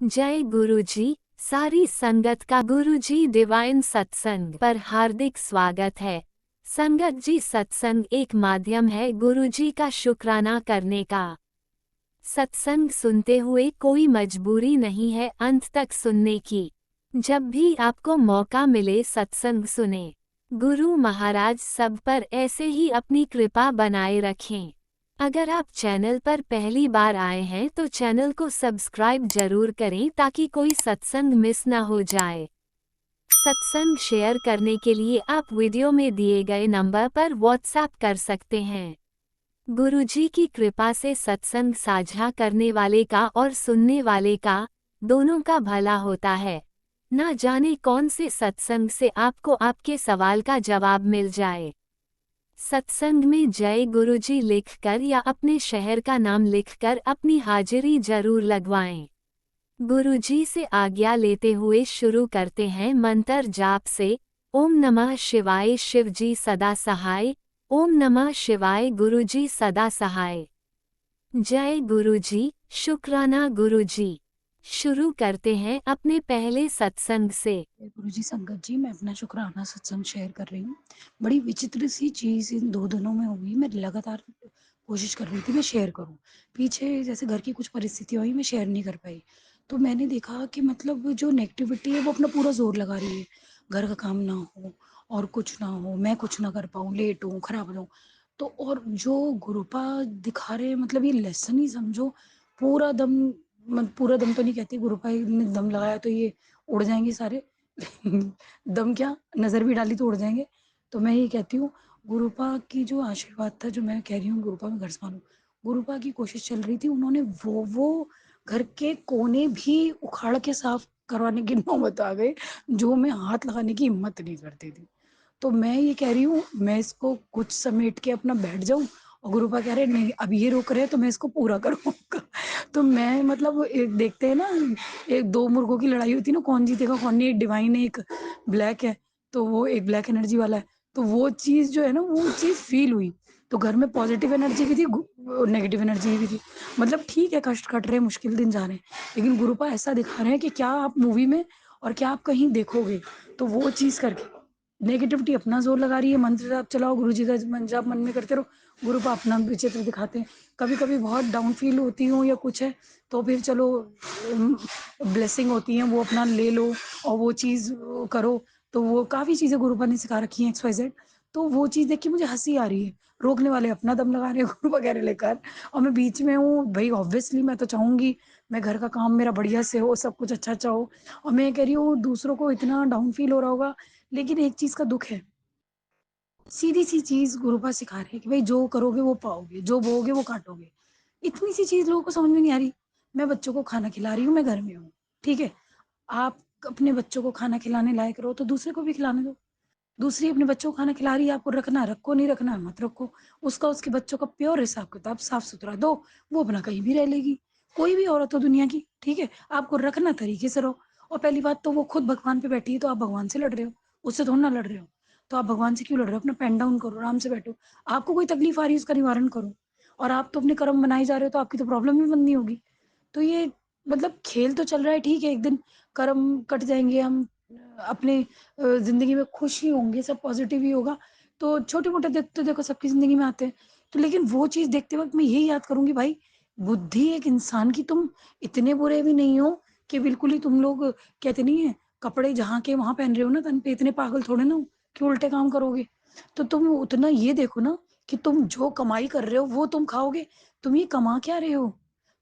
जय गुरुजी। सारी संगत का गुरुजी डिवाइन सत्संग पर हार्दिक स्वागत है। संगत जी, सत्संग एक माध्यम है गुरुजी का शुक्राना करने का। सत्संग सुनते हुए कोई मजबूरी नहीं है अंत तक सुनने की। जब भी आपको मौका मिले सत्संग सुने। गुरु महाराज सब पर ऐसे ही अपनी कृपा बनाए रखें। अगर आप चैनल पर पहली बार आए हैं तो चैनल को सब्सक्राइब जरूर करें ताकि कोई सत्संग मिस ना हो जाए। सत्संग शेयर करने के लिए आप वीडियो में दिए गए नंबर पर व्हाट्सएप कर सकते हैं। गुरुजी की कृपा से सत्संग साझा करने वाले का और सुनने वाले का, दोनों का भला होता है। ना जाने कौन से सत्संग से आपको आपके सवाल का जवाब मिल जाए। सत्संग में जय गुरुजी लिखकर या अपने शहर का नाम लिखकर अपनी हाजिरी जरूर लगवाएं। गुरुजी से आज्ञा लेते हुए शुरू करते हैं मंत्र जाप से। ओम नमः शिवाय शिवजी सदा सहाय। ओम नमः शिवाय गुरुजी सदा सहाय। जय गुरुजी, शुक्राना गुरुजी। शुरू करते हैं अपने पहले सत्संग से। गुरुजी संगत जी, मैं अपना शुक्राना सत्संग शेयर कर रही हूँ। बड़ी विचित्र सी चीज़ इन 2 दिनों में हुई। मैं लगातार कोशिश कर रही थी मैं शेयर करूँ। पीछे जैसे घर की कुछ परिस्थितियाँ हुई, मैं शेयर नहीं कर पाई। तो मैंने देखा कि मतलब जो नेगेटिविटी है वो अपना पूरा ज़ोर लगा रही है। घर का काम ना हो और कुछ ना हो, मैं कुछ ना कर पाऊँ, लेट हूँ, खराब हो जाऊँ। तो और जो गुरुपा दिखा रहे हैं, मतलब ये लेसन ही समझो। पूरा दम पूरा दम तो नहीं कहती, गुरुपा ने दम लगाया तो ये उड़ जाएँगे सारे। दम क्या, नज़र भी डाली तो उड़ जाएँगे। तो मैं ये कहती हूँ, गुरुपा की जो आशीर्वाद था, जो मैं कह रही हूँ गुरुपा में घर संभालो। गुरुपा की कोशिश चल रही थी, उन्होंने वो घर के कोने भी उखाड़ के साफ करवाने की नौबत आ गई, जो मैं हाथ लगाने की हिम्मत नहीं करती थी। तो मैं ये कह रही हूँ, मैं इसको कुछ समेट के अपना बैठ जाऊँ, और गुरुपा कह रहे नहीं, अब ये रोक रहे हैं तो मैं इसको पूरा करूँगा। तो मैं मतलब एक देखते हैं ना, एक 2 मुर्गों की लड़ाई होती है ना, कौन जीतेगा कौन नहीं, एक डिवाइन है, एक ब्लैक है, तो वो एक ब्लैक एनर्जी वाला है। तो वो चीज़ जो है ना, वो चीज़ फ़ील हुई। तो घर में पॉज़िटिव एनर्जी भी थी, नेगेटिव एनर्जी भी थी। मतलब ठीक है, कष्ट कट रहे हैं, मुश्किल दिन जा रहे हैं, लेकिन गुरुपा ऐसा दिखा रहे हैं कि क्या आप मूवी में और क्या आप कहीं देखोगे। तो वो चीज़ करके नेगेटिविटी अपना ज़ोर लगा रही है, मंत्र जाप चलाओ, गुरुजी का जाप मन में करते रहो, गुरुपा अपना विचित्र दिखाते हैं। कभी-कभी बहुत डाउन फ़ील होती हूँ या कुछ है, तो फिर चलो ब्लेसिंग होती हैं, वो अपना ले लो और वो चीज़ करो। तो वो काफ़ी चीज़ें गुरुपा ने सिखा रखी हैं, XYZ। तो वो चीज़ देख के मुझे हँसी आ रही है। रोकने वाले अपना दम लगा रहे हैं गुरु वगैरह लेकर, और मैं बीच में हूँ। भई ऑब्वियसली मैं तो चाहूँगी मैं घर का काम मेरा बढ़िया से हो, सब कुछ अच्छा-अच्छा हो, और मैं कह रही हूँ दूसरों को इतना डाउन फ़ील हो रहा होगा, लेकिन एक चीज़ का दुःख है। सीधी-सी चीज़ गुरुपा सिखा रहे हैं कि भई जो करोगे वो पाओगे, जो बोओगे वो काटोगे। इतनी सी चीज़ लोगों को समझ में नहीं आ रही। मैं बच्चों को खाना खिला रही हूँ, मैं घर में हूँ, ठीक है? आप अपने बच्चों को खाना खिलाने लायक रहो तो दूसरे को भी खिलाने दो। दूसरी अपने बच्चों को खाना खिला रही है, आपको रखना रखो, नहीं रखना मत रखो। उसका उसके बच्चों का प्योर हिसाब-किताब साफ-सुथरा दो, वो अपना कहीं भी रह लेगी। कोई भी औरत हो दुनिया की, ठीक है? आपको रखना तरीके से रहो। और पहली बात तो वो खुद भगवान पे बैठी है, तो आप भगवान से लड़ रहे हो, उससे थोड़ी ना लड़ रहे हो। तो आप भगवान से क्यों लड़ रहे हो? अपना पेन डाउन करो, आराम से बैठो। आपको कोई तकलीफ आ रही है, उसका निवारण करो। और आप तो अपने कर्म बनाए जा रहे हो, तो आपकी तो प्रॉब्लम ही बंद नहीं होगी। तो ये मतलब खेल तो चल रहा है, ठीक है, एक दिन कर्म कट जाएँगे, हम अपने ज़िंदगी में खुश ही होंगे, सब पॉज़िटिव ही होगा। तो छोटे-मोटे दुःख तो देखो सबकी ज़िंदगी में आते हैं। तो लेकिन वो चीज़ देखते वक़्त मैं यही याद करूँगी, भाई बुद्धि एक इंसान की, तुम इतने बुरे भी नहीं हो कि बिल्कुल ही तुम लोग कहते नहीं है, कपड़े जहाँ के वहाँ पहन रहे हो ना तन पे, इतने पागल थोड़े ना हो कि उल्टे काम करोगे। तो तुम उतना ये देखो ना कि तुम जो कमाई कर रहे हो वो तुम खाओगे। तुम ये कमा क्या रहे हो?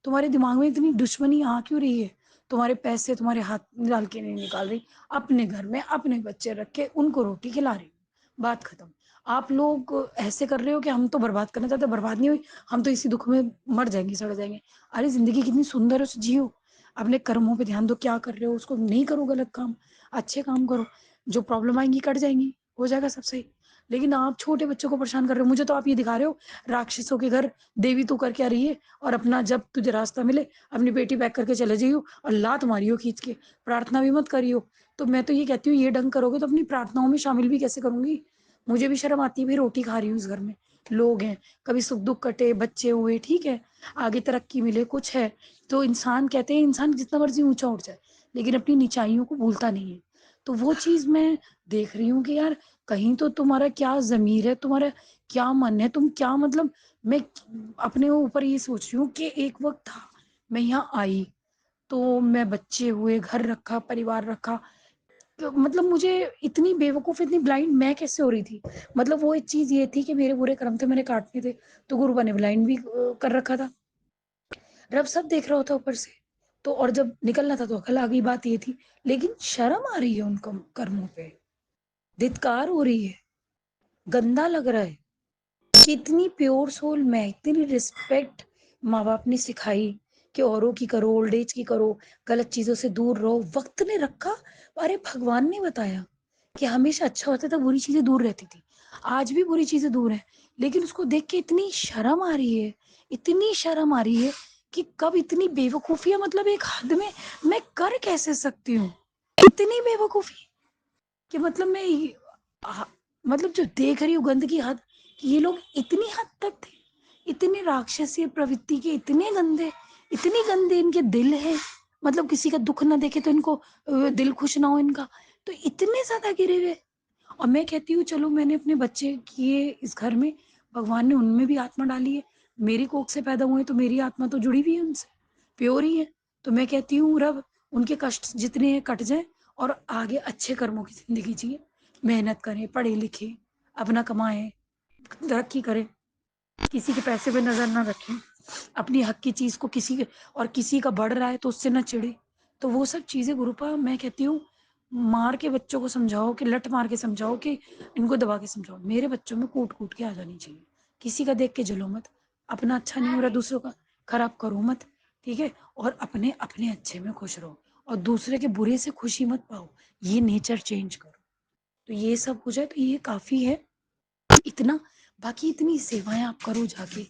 तुम्हारे दिमाग में इतनी दुश्मनी आ क्यों रही है? तुम्हारे पैसे तुम्हारे हाथ डाल के नहीं निकाल रही। अपने घर में अपने बच्चे रख के उनको रोटी खिला रही हूँ, बात खत्म। आप लोग ऐसे कर रहे हो कि हम तो बर्बाद करना चाहते हैं, बर्बाद नहीं हुई, हम तो इसी दुःख में मर जाएँगे, सड़ जाएँगे। अरे ज़िंदगी कितनी सुंदर है, उसे जियो। अपने कर्मों पे ध्यान दो, क्या कर रहे हो उसको नहीं करो गलत काम, अच्छे काम करो। जो प्रॉब्लम आएँगी कट जाएँगी, हो जाएगा सब सही। लेकिन आप छोटे बच्चों को परेशान कर रहे हो। मुझे तो आप ये दिखा रहे हो राक्षसों के घर देवी तू करके आ रही है, और अपना जब तुझे रास्ता मिले अपनी बेटी पैक करके चले जाइयो और लात मारियो खींच के, प्रार्थना भी मत करियो। तो मैं तो ये कहती हूँ, ये ढंग करोगे तो अपनी प्रार्थनाओं में शामिल भी कैसे करूँगी? मुझे भी शर्म आती है, भई रोटी खा रही हूँ इस घर में। लोग हैं, कभी सुख दुख कटे, बच्चे हुए, ठीक है, आगे तरक्की मिले, कुछ है, तो इंसान कहते हैं इंसान जितना मर्जी ऊंचा उठ जाए लेकिन अपनी निचाइयों को भूलता नहीं है। तो वो चीज मैं देख रही हूँ कि यार कहीं तो तुम्हारा क्या जमीर है, तुम्हारा क्या मन है, तुम क्या मतलब। मैं अपने ऊपर ये सोच रही हूँ कि एक वक्त था मैं यहाँ आई तो मैं बच्चे हुए, घर रखा, परिवार रखा, तो मतलब मुझे इतनी बेवकूफ, इतनी ब्लाइंड मैं कैसे हो रही थी। मतलब वो एक चीज ये थी कि मेरे बुरे कर्म थे, मैंने काटने थे, तो गुरुबा ने ब्लाइंड भी कर रखा था। रब सब देख रहा होता ऊपर से। तो और जब निकलना था तो अकल आ गई, बात ये थी। लेकिन शर्म आ रही है उन कर्मों पे, धिक्कार हो रही है, गंदा लग रहा है कि इतनी प्योर सोल मैं, इतनी रिस्पेक्ट माँ बाप ने सिखाई कि औरों की करो, ओल्ड एज की करो, गलत चीजों से दूर रहो, वक्त ने रखा। अरे भगवान ने बताया कि हमेशा अच्छा होता था, बुरी चीजें दूर रहती थी। आज भी बुरी चीजें दूर है, लेकिन उसको देख के इतनी शर्म आ रही है, इतनी शर्म आ रही है कि कब इतनी बेवकूफियां, मतलब एक हद में मैं कर कैसे सकती हूँ इतनी बेवकूफी, कि मतलब मैं आ, मतलब जो देख रही हूँ गंदगी हद, कि ये लोग इतनी हद तक थे, इतने राक्षसीय प्रवृत्ति के, इतने गंदे, इतने गंदे इनके दिल है। मतलब किसी का दुख ना देखे तो इनको दिल खुश ना हो इनका, तो इतने ज्यादा गिरे हुए। और मैं कहती हूँ चलो मैंने अपने बच्चे किए इस घर में, भगवान ने उनमें भी आत्मा डाली है, मेरी कोख से पैदा हुए तो मेरी आत्मा तो जुड़ी हुई है उनसे, प्योर ही है। तो मैं कहती हूँ रब उनके कष्ट जितने हैं कट जाए और आगे अच्छे कर्मों की जिंदगी जिए, मेहनत करें, पढ़े लिखे, अपना कमाएं, तरक्की करें, किसी के पैसे पे नजर ना रखें, अपनी हक की चीज को किसी के, और किसी का बढ़ रहा है तो उससे ना चिढ़े। तो वो सब चीजें गुरुपा मैं कहती हूँ मार के बच्चों को समझाओ, कि लट मार के समझाओ, कि इनको दबा के समझाओ। मेरे बच्चों में कूट कूट के आ जानी चाहिए। किसी का देख के जलो मत, अपना अच्छा नहीं हो रहा दूसरों का खराब करो मत, ठीक है, और अपने अपने अच्छे में खुश रहो, और दूसरे के बुरे से खुशी मत पाओ, ये नेचर चेंज करो। तो ये सब हो जाए तो ये काफी है इतना। बाकी इतनी सेवाएं आप करो जाके,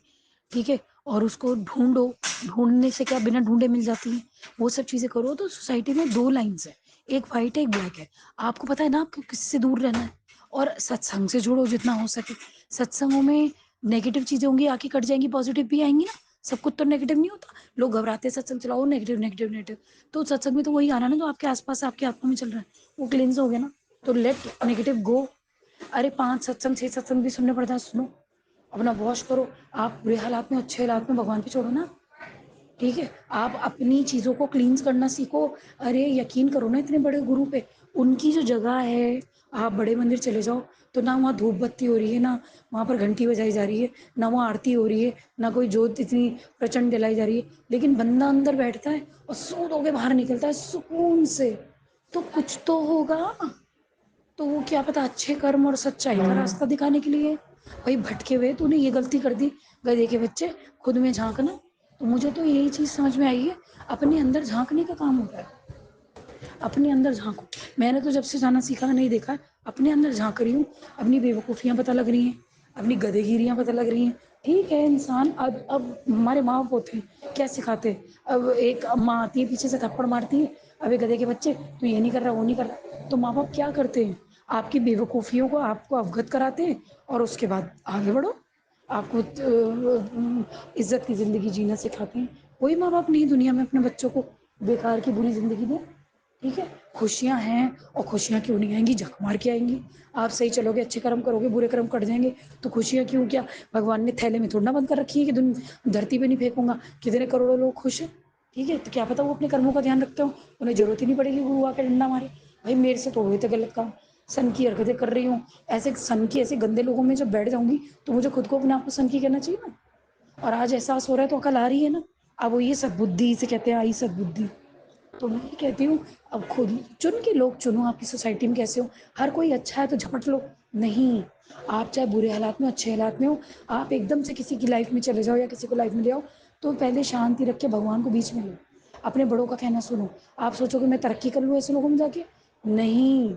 ठीक है, और उसको ढूंढो, ढूंढने से क्या बिना ढूंढे मिल जाती है, वो सब चीजें करो। तो सोसाइटी में दो लाइंस है, एक वाइट है एक ब्लैक है। आपको पता है ना आपको किससे दूर रहना है, और सत्संग से जुड़ो जितना हो सके। सत्संगों में नेगेटिव चीजें होंगी आके कट जाएंगी, पॉजिटिव भी आएंगी ना, सब कुछ तो नेगेटिव नहीं होता। लोग घबराते हैं सत्संग चलाओ, नेगेटिव नेगेटिव नेगेटिव, तो सत्संग में तो वही आना ना जो आपके आसपास आपके आत्मा में चल रहा है, वो क्लींस हो गया ना। तो लेट नेगेटिव गो। अरे 5 सत्संग 6 सत्संग भी सुनने पड़ता है, सुनो, अपना वॉश करो। आप बुरे हालात में अच्छे हालात में भगवान पे छोड़ो ना, ठीक है, आप अपनी चीजों को क्लींस करना सीखो। अरे यकीन करो ना इतने बड़े गुरु पे, उनकी जो जगह है, आप बड़े मंदिर चले जाओ तो ना वहाँ धूप बत्ती हो रही है, ना वहाँ पर घंटी बजाई जा रही है, ना वहाँ आरती हो रही है, ना कोई जोत इतनी प्रचंड जलाई जा रही है, लेकिन बंदा अंदर बैठता है और सूद होके बाहर निकलता है सुकून से। तो कुछ तो होगा, तो वो क्या पता अच्छे कर्म और सच्चाई का रास्ता दिखाने के लिए। भाई भटके हुए तूने ये गलती कर दी, गधे के बच्चे, खुद में झांकना। तो मुझे तो यही चीज समझ में आई है, अपने अंदर झांकने का काम होता है, अपने अंदर झांको। मैंने तो जब से जाना सीखा नहीं देखा, अपने अंदर झांक रही हूँ, अपनी बेवकूफियां पता लग रही हैं, अपनी गधेगिरियां पता लग रही हैं। ठीक है इंसान, अब हमारे माँ बाप होते हैं क्या सिखाते हैं, अब एक माँ आती है पीछे से थप्पड़ मारती है, अब एक गधे के बच्चे तो ये नहीं कर रहा वो नहीं कर रहा, तो माँ बाप क्या करते हैं, आपकी बेवकूफियों को आपको अवगत कराते हैं और उसके बाद आगे बढ़ो, आपको इज्जत की जिंदगी जीना सिखाते हैं। कोई माँ बाप नहीं दुनिया में अपने बच्चों को बेकार की बुरी जिंदगी दे, ठीक है। खुशियां हैं, और खुशियां क्यों नहीं आएंगी, झक मार के आएंगी। आप सही चलोगे, अच्छे कर्म करोगे, बुरे कर्म कट जाएंगे, तो खुशियां क्यों, क्या भगवान ने थैले में थोड़ा ना बंद कर रखी है कि धरती पे नहीं फेंकूंगा। कितने करोड़ों लोग खुश हैं, ठीक है, तो क्या पता वो अपने कर्मों का ध्यान रखते हो, उन्हें जरूरत ही नहीं पड़ेगी गुरु आकर डंडा मारे। भाई मेरे से तो हुए थे गलत काम, सन की हरकतें कर रही हूँ, ऐसे सन की ऐसे गंदे लोगों में जब बैठ जाऊंगी तो मुझे खुद को अपने आप को सन की कहना चाहिए ना। और आज एहसास हो रहा है तो अकल आ रही है ना, अब वो ये सद्बुद्धि से कहते हैं, आई सद्बुद्धि। तो मैं ये कहती हूँ अब खुद चुन के लोग चुनो, आपकी सोसाइटी में कैसे हो, हर कोई अच्छा है तो झपट लो, नहीं। आप चाहे बुरे हालात में अच्छे हालात में हो, आप एकदम से किसी की लाइफ में चले जाओ या किसी को लाइफ में ले आओ, तो पहले शांति रख के भगवान को बीच में लो, अपने बड़ों का कहना सुनो। आप सोचोगे मैं तरक्की कर लूँ ऐसे लोगों में जाके, नहीं।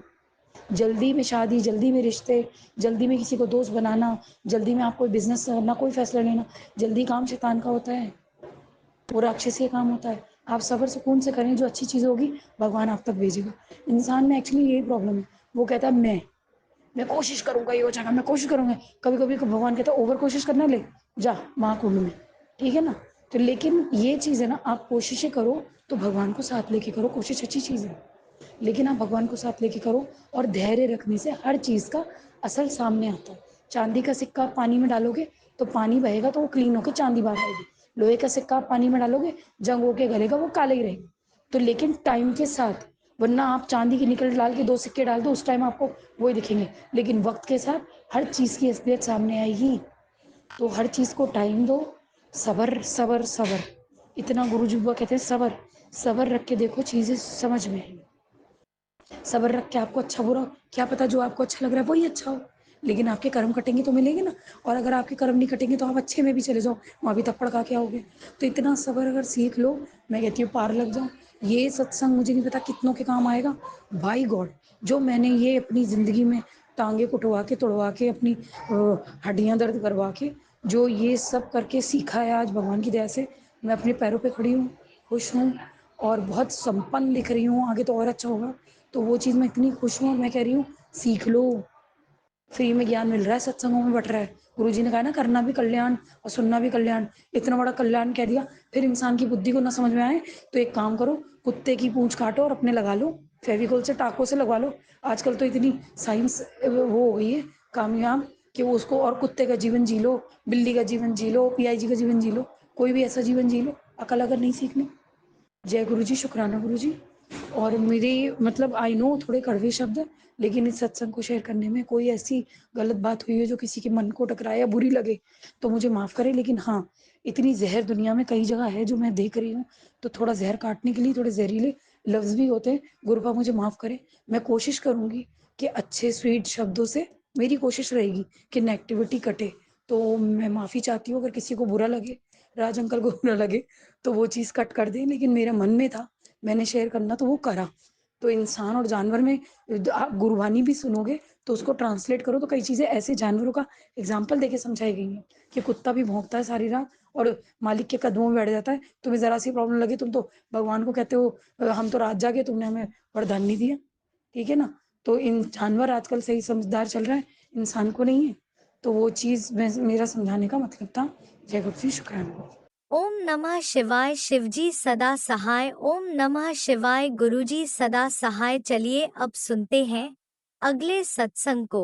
जल्दी में शादी, जल्दी में रिश्ते, जल्दी में किसी को दोस्त बनाना, जल्दी में आप कोई बिजनेस करना, कोई फैसला लेना, जल्दी काम शैतान का होता है, वो राक्षसी काम होता है। आप सब्र सुकून से करें, जो अच्छी चीज़ होगी भगवान आप तक भेजेगा। इंसान में एक्चुअली यही प्रॉब्लम है, वो कहता है मैं, मैं कोशिश करूँगा ये हो जाएगा, मैं कोशिश करूँगा। कभी-कभी भगवान कहता है ओवर कोशिश करना है, ले जा महाकुंभ में, ठीक है ना? तो लेकिन ये चीज़ है ना, आप कोशिशें करो तो भगवान को साथ लेके करो, कोशिश अच्छी चीज़ है। लेकिन आप भगवान को साथ लेके करो और धैर्य रखने से हर चीज़ का असर सामने आता है। चांदी का सिक्का आप पानी में डालोगे तो पानी बहेगा तो वो क्लीन होके चांदी बाहर आएगी। लोहे का सिक्का आप पानी में डालोगे, जंग होके गलेगा, वो काला ही रहेगा। तो लेकिन टाइम के साथ, वरना आप चांदी की निकल डाल के 2 सिक्के डाल दो, उस टाइम आपको वही दिखेंगे। लेकिन वक़्त के साथ हर चीज़ की असलियत सामने आएगी। तो हर चीज़ को टाइम दो, सब्र, सब्र, सब्र। इतना गुरुजी बुआ कहते हैं सब्र, सब्र रख के देखो चीज़ें समझ में आएँगी। सब्र रख के आपको अच्छा बुरा, क्या पता जो आपको अच्छा लग रहा है वही अच्छा हो, लेकिन आपके कर्म कटेंगे तो मिलेंगे ना। और अगर आपके कर्म नहीं कटेंगे तो आप अच्छे में भी चले जाओ, वहाँ भी थप्पड़ खा के आओगे। तो इतना सब्र अगर सीख लो, मैं कहती हूँ पार लग जाओ। ये सत्संग मुझे नहीं पता कितनों के काम आएगा। बाई गॉड, जो मैंने ये अपनी ज़िंदगी में टाँगे कुटवा के, तुड़वा के, अपनी हड्डियाँ दर्द करवा के, जो ये सब करके सीखा है आज भगवान की दया से, मैं अपने पैरों पे खड़ी हूँ, खुश हूँ और बहुत संपन्न दिख रही हूँ, आगे तो और अच्छा होगा। तो वो चीज़ मैं इतनी खुश हूँ और मैं कह रही हूँ सीख लो, फ्री में ज्ञान मिल रहा है, सत्संगों में बँट रहा है। गुरुजी ने कहा ना करना भी कल्याण और सुनना भी कल्याण, इतना बड़ा कल्याण कह दिया। फिर इंसान की बुद्धि को ना समझ में आए तो एक काम करो, कुत्ते की पूँछ काटो और अपने लगा लो, फेविकोल से टाँकों से लगवा लो। आजकल तो इतनी साइंस वो हो गई है कामयाब कि वो उसको, और कुत्ते का जीवन जी लो, बिल्ली का जीवन जी लो, पीआईजी का जीवन जी लो, कोई भी ऐसा जीवन जी लो, अकल अगर नहीं सीखनी। जय गुरु जी, शुक्राना गुरु जी। और मेरी मतलब आई नो थोड़े कड़वे शब्द हैं, लेकिन इस सत्संग को शेयर करने में कोई ऐसी गलत बात हुई है जो किसी के मन को टकराए या बुरी लगे तो मुझे माफ़ करें। लेकिन हाँ, इतनी ज़हर दुनिया में कई जगह है जो मैं देख रही हूँ, तो थोड़ा ज़हर काटने के लिए थोड़े ज़हरीले लफ्ज़ भी होते हैं। गुरुपा मुझे माफ़ करें, मैं कोशिश करूँगी कि अच्छे स्वीट शब्दों से, मेरी कोशिश रहेगी कि नेगेटिविटी कटे। तो मैं माफ़ी चाहती हूँ अगर किसी को बुरा लगे, राज अंकल को बुरा लगे तो वो चीज़ कट कर दें, लेकिन मेरे मन में था, मैंने शेयर करना तो वो करा। तो इंसान और जानवर में आप गुरबानी भी सुनोगे तो उसको ट्रांसलेट करो तो कई चीज़ें ऐसे जानवरों का एग्ज़ाम्पल देके समझाई गई हैं कि कुत्ता भी भौंकता है सारी रात और मालिक के कदमों में बैठ जाता है। तुम्हें ज़रा-सी प्रॉब्लम लगी, तुम तो भगवान को कहते हो हम तो रात जागे, तुमने हमें वरदान नहीं दिया। ठीक है ना? तो इन जानवर आजकल सही समझदार चल रहा है, इंसान को नहीं है। तो वो चीज़ मैं, मेरा समझाने का मतलब था। जय गुरु जी, शुक्राना। ओम नमः शिवाय शिवजी सदा सहाय। ओम नमः शिवाय गुरुजी सदा सहाय। चलिए अब सुनते हैं अगले सत्संग को।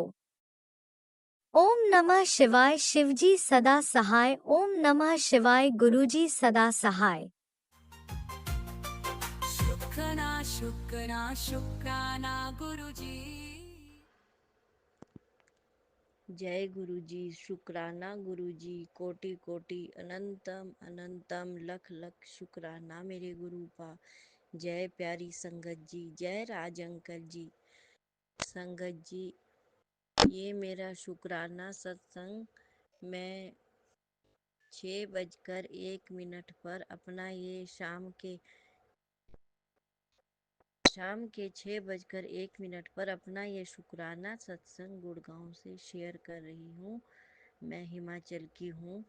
ओम नमः शिवाय शिवजी सदा सहाय। ओम नमः शिवाय गुरुजी सदा सहाय। शुक्राना शुक्राना शुक्राना गुरुजी। जय गुरुजी, शुक्राना गुरुजी, कोटि कोटि अनंतम अनंतम लख लख शुक्राना मेरे गुरु पा। जय प्यारी संगत जी, जय राज अंकल जी। संगत जी, ये मेरा शुक्राना सत्संग मैं 6:01 पर अपना ये शाम के 6:01 पर अपना ये शुक्राना सत्संग गुड़गांव से शेयर कर रही हूँ। मैं हिमाचल की हूँ,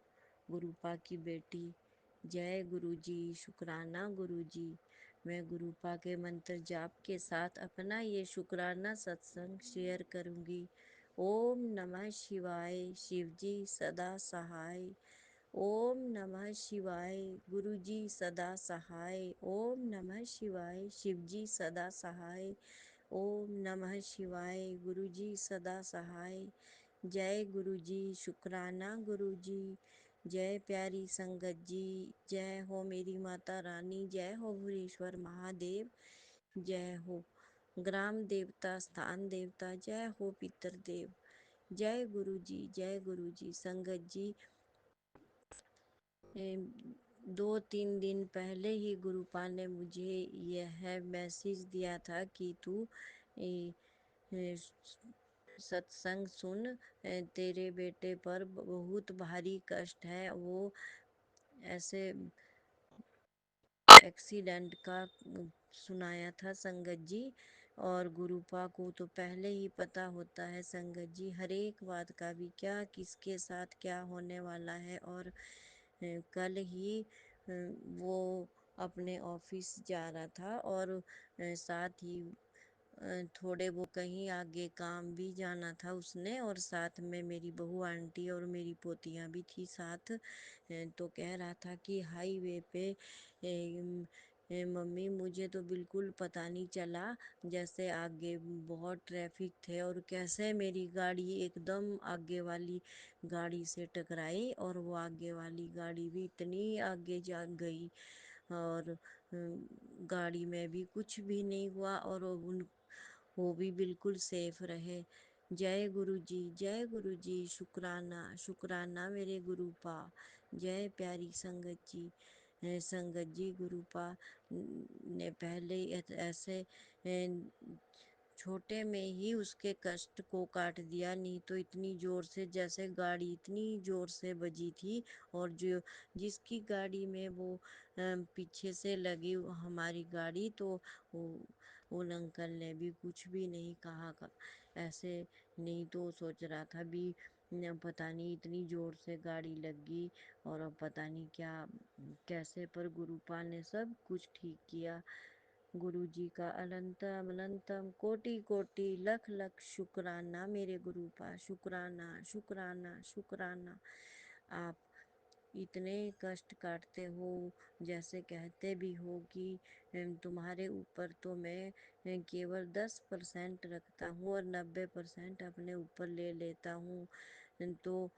गुरुपा की बेटी। जय गुरुजी, शुक्राना गुरुजी। मैं गुरुपा के मंत्र जाप के साथ अपना ये शुक्राना सत्संग शेयर करूँगी। ओम नमः शिवाय शिवजी सदा सहाय। ओम नमः शिवाय गुरुजी सदा सहाय। ओम नमः शिवाय शिवजी सदा सहाय। ओम नमः शिवाय गुरुजी सदा सहाय। जय गुरुजी, शुक्राना गुरुजी। जय प्यारी संगत जी, जय हो मेरी माता रानी, जय हो भूरेश्वर महादेव, जय हो ग्राम देवता स्थान देवता, जय हो पितर देव। जय गुरुजी, जय गुरुजी। संगत जी, 2-3 दिन पहले ही गुरुपा ने मुझे यह मैसेज दिया था कि तू सत्संग सुन, तेरे बेटे पर बहुत भारी कष्ट है। वो ऐसे एक्सीडेंट का सुनाया था संगत जी। और गुरुपा को तो पहले ही पता होता है संगत जी, हर एक बात का भी, क्या किसके साथ क्या होने वाला है। और कल ही वो अपने ऑफिस जा रहा था और साथ ही थोड़े वो कहीं आगे काम भी जाना था उसने, और साथ में मेरी बहू आंटी और मेरी पोतियाँ भी थी साथ। तो कह रहा था कि हाईवे पे मम्मी मुझे तो बिल्कुल पता नहीं चला, जैसे आगे बहुत ट्रैफिक थे और कैसे मेरी गाड़ी एकदम आगे वाली गाड़ी से टकराई, और वो आगे वाली गाड़ी भी इतनी आगे जा गई, और गाड़ी में भी कुछ भी नहीं हुआ, और वो भी बिल्कुल सेफ रहे। जय गुरु जी, जय गुरु जी, शुक्राना शुक्राना मेरे गुरुपा। जय प्यारी संगत जी। संगत जी गुरुपा ने पहले ऐसे छोटे में ही उसके कष्ट को काट दिया, नहीं तो इतनी जोर से, जैसे गाड़ी इतनी जोर से बजी थी, और जो जिसकी गाड़ी में वो पीछे से लगी हमारी गाड़ी, तो वो उन अंकल ने भी कुछ भी नहीं कहा ऐसे। नहीं तो सोच रहा था भी पता नहीं इतनी जोर से गाड़ी लगी, और अब पता नहीं क्या कैसे, पर गुरुपा ने सब कुछ ठीक किया। गुरु जी का अनंतम अनंतम कोटि कोटि लख लख शुक्राना मेरे गुरुपा। शुक्राना शुक्राना शुक्राना। आप इतने कष्ट काटते हो, जैसे कहते भी हो कि तुम्हारे ऊपर तो मैं केवल 10% रखता हूँ और 90% अपने ऊपर ले लेता हूँ। तो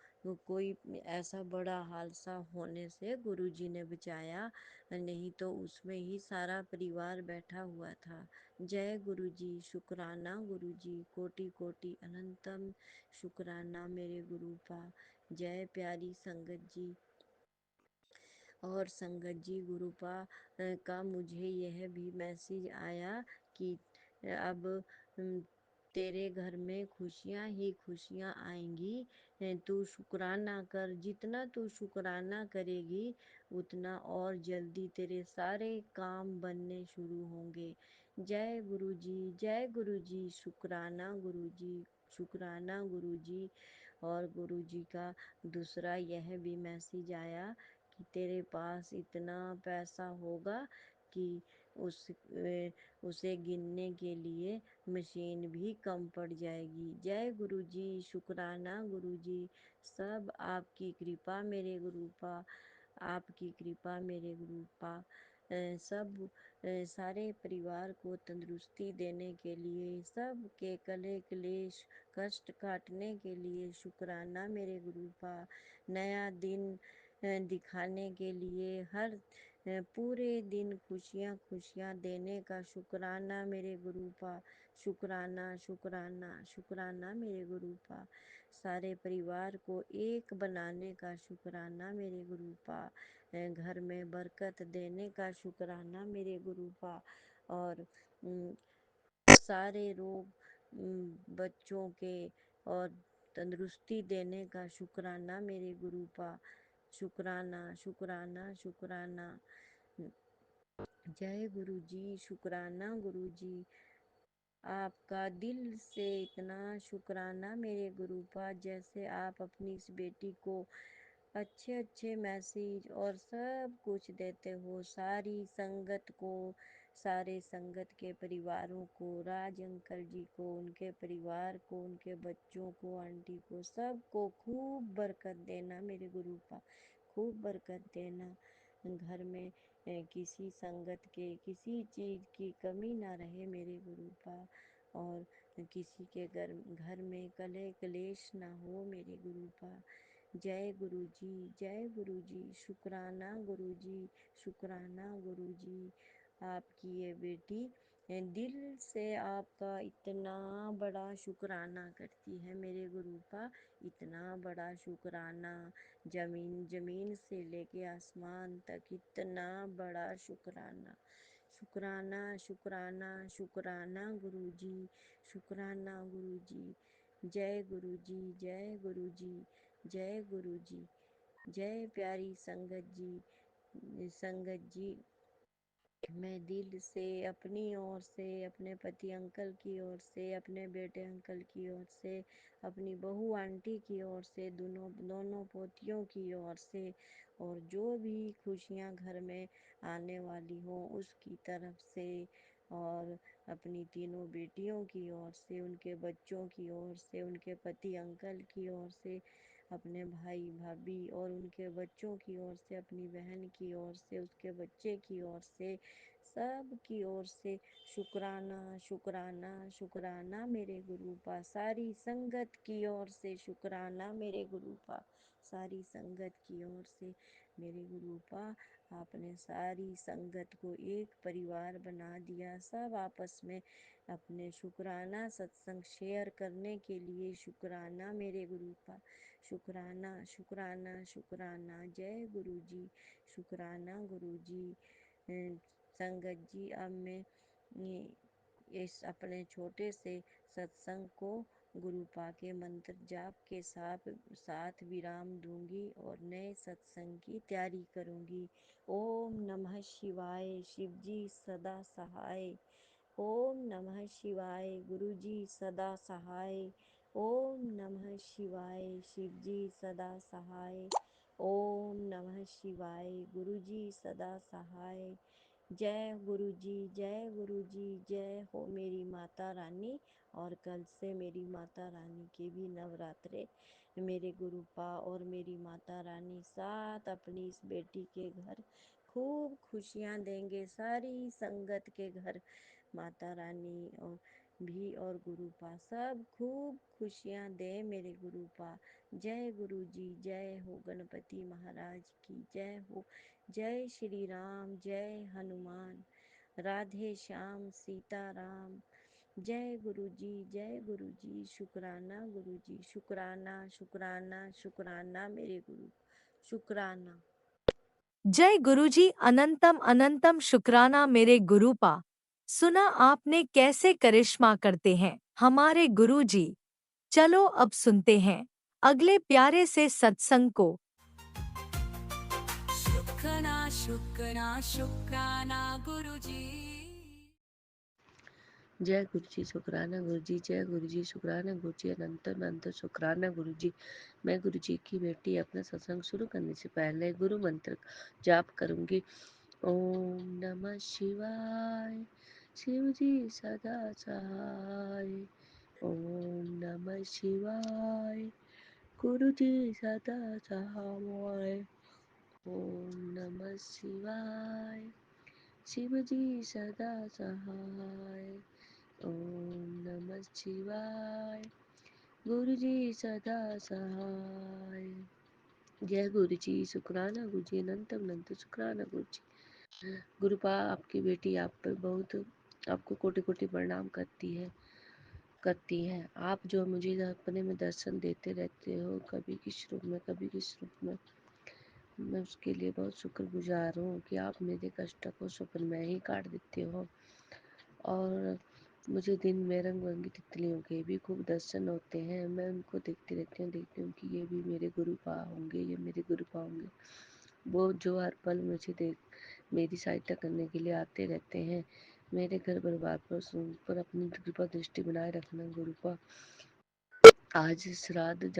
कोई ऐसा बड़ा हादसा होने से गुरुजी ने बचाया, नहीं तो उसमें ही सारा परिवार बैठा हुआ था। जय गुरुजी, शुक्राना गुरुजी, कोटि कोटि अनंतम शुक्राना मेरे गुरुपा। जय प्यारी संगत जी। और संगत जी गुरुपा का मुझे यह भी मैसेज आया कि अब तेरे घर में खुशियाँ ही खुशियाँ आएंगी। तू शुक्राना कर, जितना तू शुक्राना करेगी उतना और जल्दी तेरे सारे काम बनने शुरू होंगे। जय गुरु जी, जय गुरु जी, शुक्राना गुरु जी, शुक्राना गुरु जी। और गुरु जी का दूसरा यह भी मैसेज आया कि तेरे पास इतना पैसा होगा कि उस उसे गिनने के लिए मशीन भी कम पड़ जाएगी। जय गुरु जी, शुक्राना गुरु जी। सब आपकी कृपा मेरे गुरुपा, आपकी कृपा मेरे गुरुपा। सब सारे परिवार को तंदुरुस्ती देने के लिए, सब के कले क्लेश कष्ट काटने के लिए शुक्राना मेरे गुरुपा। नया दिन दिखाने के लिए, हर पूरे दिन खुशियाँ खुशियाँ देने का शुक्राना मेरे गुरुपा। शुक्राना शुक्राना शुक्राना मेरे गुरुपा। सारे परिवार को एक बनाने का शुक्राना मेरे गुरुपा। घर में बरकत देने का शुक्राना मेरे गुरुपा। और सारे रोग बच्चों के और तंदुरुस्ती देने का शुक्राना मेरे गुरुपा। शुक्राना शुक्राना शुक्राना। जय गुरु जी, शुक्राना गुरु जी। आपका दिल से इतना शुक्राना मेरे गुरुपा, जैसे आप अपनी इस बेटी को अच्छे अच्छे मैसेज और सब कुछ देते हो, सारी संगत को, सारे संगत के परिवारों को, राज अंकल जी को, उनके परिवार को, उनके बच्चों को, आंटी को, सबको खूब बरकत देना मेरे गुरुपा, खूब बरकत देना। घर में किसी संगत के किसी चीज़ की कमी ना रहे मेरे गुरुपा, और किसी के घर में कलह क्लेश ना हो मेरे गुरुपा। जय गुरु जी, जय गुरु जी, शुक्राना गुरु जी, शुक्राना गुरु जी। आपकी ये बेटी दिल से आपका इतना बड़ा शुक्राना करती है मेरे गुरुपा, इतना बड़ा शुक्राना, जमीन जमीन से लेके आसमान तक इतना बड़ा शुक्राना। शुक्राना शुक्राना शुक्राना गुरु जी, शुक्राना गुरु जी। जय गुरु जी, जय गुरु जी, जय गुरु जी। जय प्यारी संगत जी। संगत जी, मैं दिल से अपनी ओर से, अपने पति अंकल की ओर से, अपने बेटे अंकल की ओर से, अपनी बहू आंटी की ओर से, दोनों दोनों पोतियों की ओर से, और जो भी खुशियाँ घर में आने वाली हो उसकी तरफ से, और अपनी तीनों बेटियों की ओर से, उनके बच्चों की ओर से, उनके पति अंकल की ओर से, अपने भाई भाभी और उनके बच्चों की ओर से, अपनी बहन की ओर से, उसके बच्चे की ओर से, सब की ओर से शुक्राना शुक्राना शुक्राना मेरे गुरुपा। सारी संगत की ओर से शुक्राना मेरे गुरुपा। सारी संगत की ओर से मेरे गुरुपा। आपने सारी संगत को एक परिवार बना दिया। सब आपस में अपने शुक्राना सत्संग शेयर करने के लिए शुक्राना मेरे गुरुपा। शुक्राना शुक्राना शुक्राना। जय गुरु जी। शुक्राना गुरु जी। संगत जी, अब मैं इस अपने छोटे से सत्संग को गुरुपा के मंत्र जाप के साथ विराम दूंगी और नए सत्संग की तैयारी करूंगी। ओम नमः शिवाय। शिव जी सदा सहाय। ओम नमः शिवाय। गुरु जी सदा सहाय। ओम नमः शिवाय। शिव जी सदा सहाय। ओम नमः शिवाय। गुरु जी सदा सहाय। जय गुरु जी, जय गुरु जी। जय हो मेरी माता रानी। और कल से मेरी माता रानी के भी नवरात्रे। मेरे गुरुपा और मेरी माता रानी साथ अपनी इस बेटी के घर खूब खुशियाँ देंगे। सारी संगत के घर माता रानी और गुरुपा सब खूब खुशियाँ दे मेरे गुरुपा। जय गुरु जी। जय हो गणपति महाराज की जय हो। जय श्री राम। जय हनुमान। राधे श्याम सीता राम। जय गुरु जी। जय गुरु जी। शुक्राना गुरु जी। शुक्राना शुक्राना शुक्राना मेरे गुरु। शुक्राना। जय गुरुजी। अनंतम अनंतम शुक्राना मेरे गुरुपा। सुना आपने कैसे करिश्मा करते हैं हमारे गुरुजी। चलो अब सुनते हैं अगले प्यारे से सत्संग को। शुक्राना शुक्राना शुक्राना गुरु जी। जय गुरु जी। शुक्राना गुरु जी। जय गुरु जी। शुक्राना गुरु जी। अनंत अनंत शुक्राना गुरु जी। मैं गुरु जी की बेटी अपना सत्संग शुरू करने से पहले गुरु मंत्र जाप करूंगी। ओम नमः शिवाय। शिव जी सदा सहाय। ओम नमः शिवाय। गुरु जी सदा सहाय। ओम नमः शिवाय। शिव जी सदा सहाय। ओम नमः शिवाय। गुरु जी सदा सहाय। जय गुरु जी। शुक्राना गुरु जी। अनंत अनंत शुक्राना गुरु जी। गुरुपा आपकी बेटी आप पर बहुत आपको कोटि कोटि प्रणाम करती है। आप जो मुझे अपने में दर्शन देते रहते हो, कभी किस रूप में कभी किस रूप में, मैं उसके लिए बहुत शुक्रगुजार हूँ कि आप मेरे कष्ट को स्वप्न में ही काट देते हो। और मुझे दिन में रंग बिरंगी तितलियों के भी खूब दर्शन होते हैं। मैं उनको देखती हूँ कि ये भी मेरे गुरुपा होंगे, ये मेरे गुरुपा होंगे। वो जो हर पल मुझे मेरी सहायता करने के लिए आते रहते हैं। मेरे घर परिवार पर अपनी कृपा दृष्टि बनाए रखना गुरुपा। आज श्राद्ध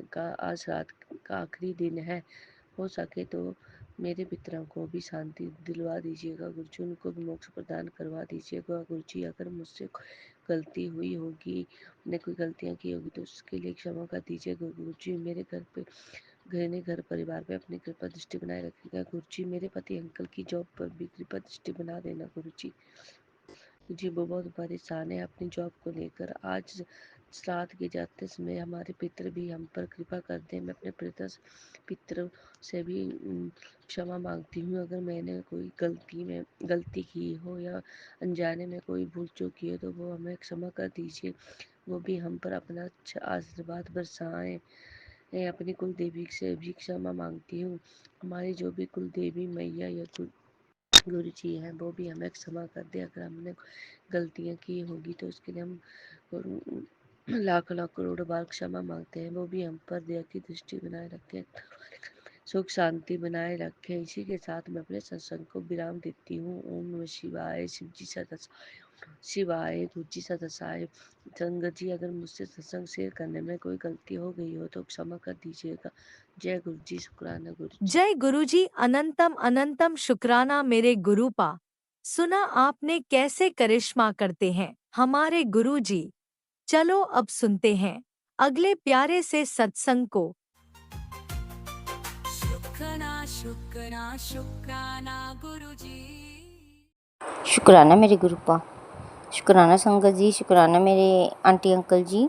का आखिरी दिन है। हो सके तो मेरे पितरों को भी शांति दिलवा दीजिएगा गुरुजी। उनको भी मोक्ष प्रदान करवा दीजिएगा गुरुजी। अगर मुझसे गलती हुई होगी, मैंने कोई गलतियाँ की होगी तो उसके लिए क्षमा कर दीजिएगा गुरुजी। मेरे घर परिवार पे अपनी कृपा दृष्टि बनाए रखिएगा गुरुजी। मेरे पति अंकल की जॉब पर भी कृपा दृष्टि बना देना गुरुजी। जी, वो बहुत परेशान है अपनी जॉब को लेकर। आज श्राद्ध के जाते समय हमारे पितृ भी हम पर कृपा कर दें। मैं अपने पितरों से भी क्षमा मांगती हूँ। अगर मैंने कोई गलती की हो या अनजाने में कोई भूल चूक की हो तो वो हमें क्षमा कर दीजिए। वो भी हम पर अपना अच्छा आशीर्वाद बरसाएं। मैं अपनी कुल देवी से भी क्षमा मांगती हूँ। हमारी जो भी कुल देवी मैया या गुरु जी हैं वो भी हमें क्षमा कर दे। अगर हमने गलतियाँ की होगी तो उसके लिए हम लाख लाख करोड़ बार क्षमा मांगते हैं। वो भी हम पर दया की दृष्टि बनाए रखें, सुख शांति बनाए रखें। इसी के साथ मैं अपने सत्संग को विराम देती हूँ। ओम नमः शिवाय। शिव जी सदा शिवाय। गुरु जी सदा सहाय। संगत जी, अगर मुझसे सत्संग शेयर करने में कोई गलती हो गई हो तो क्षमा कर दीजिएगा। जय गुरु जी। शुक्राना गुरु जी। जय गुरुजी। अनंतम अनंतम शुक्राना मेरे गुरुपा। सुना आपने कैसे करिश्मा करते हैं हमारे गुरुजी। चलो अब सुनते हैं अगले प्यारे से सत्संग को। शुक्राना शुक्राना शुक्राना गुरुजी। शुकराना मेरे गुरुपा, शुकराना संगत जी, शुकराना मेरे आंटी अंकल जी,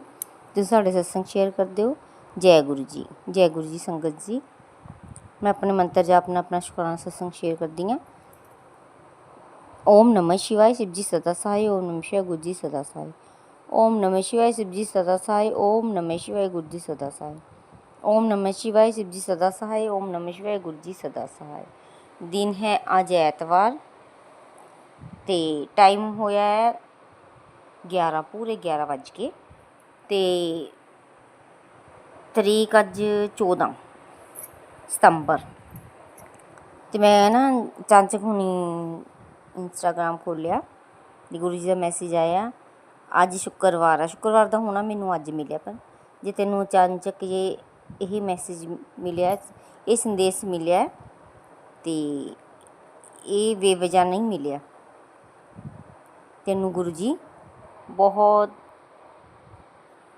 तुसीं साढ़े सत्संग शेयर करदे हो। जय गुरु जी, जय गुरु जी संगत जी। मैं अपने मंत्र जाप नाल अपना शुकराना सत्संग शेयर करदी हाँ। ओम नमः शिवाय, शिव जी सदा सहाय। ओम नमः शिवाय, गुरु जी सदा सहाय। ओम नमः शिवाय, शिव जी सदा सहाय। ओम नमः शिवाय, गुरु जी सदा सहाय। ओम नमः शिवाय, शिव जी सदा सहाय। ओम नमः शिवाय, गुरु जी सदा सहाय। दिन है अज ऐतवार ते टाइम होया है 11 पूरे 11 बज के ते तरीक अज 14 सितंबर। ते मैं ना चांचक हुनी इंस्टाग्राम खोलिया ते गुरु जी का मैसेज आया अज शुक्रवार है। शुक्रवार का होना मैनू अज मिले, पर जे तेनों चांचक यही मैसेज मिले, ये संदेश मिले तो ये बेवजह नहीं मिले। तेनों गुरु जी बहुत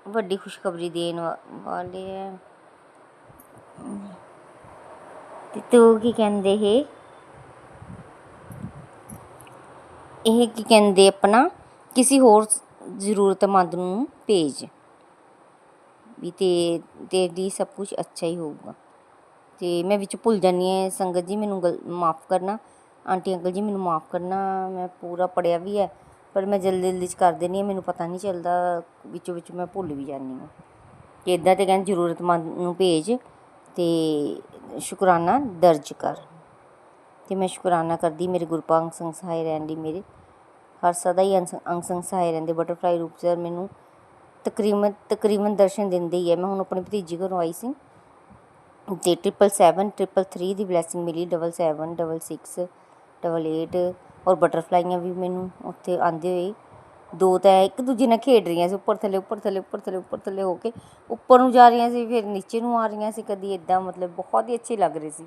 वड्डी खुशखबरी देने वाले है। तो की कहते है यह की कहते अपना किसी होर जरूरतमंद नूं भेज भी तेरी सब कुछ अच्छा ही होगा। तो मैं विच भुल जानी है संगत जी, मैनू माफ़ करना। आंटी अंकल जी मैनू माफ़ करना, मैं पूरा पढ़िया भी है पर मैं जल्दी जल्दी कर देनी, मैनू पता नहीं चलता, विचों विच मैं भुल भी जानी हूँ कि इदा तो कहते जरूरतमंद नूं भेज तो शुकराना दर्ज कर। तो मैं शुकराना करदी मेरे गुरपा अंग संग सहाय रहन दी, मेरे हर सदा ही अंग संग सहाय रहंदे बटरफ्लाई रूप से मैनू तकरीबन दर्शन देंदे ही है। मैं हुण अपनी भतीजी घरों आई सी ते 777 की ब्लैसिंग मिली, 77 66 88 और बटरफ्लाइयां भी मैनू उत्थे आंदे हुए दो तो एक दूजे नाल खेड रही सी, उपर थले उपर थले उपर थले उपर थले होके उपर नूं जा रही सी, फिर नीचे नूं आ रही सी, कदी इदां मतलब बहुत ही अच्छे लग रहे सी।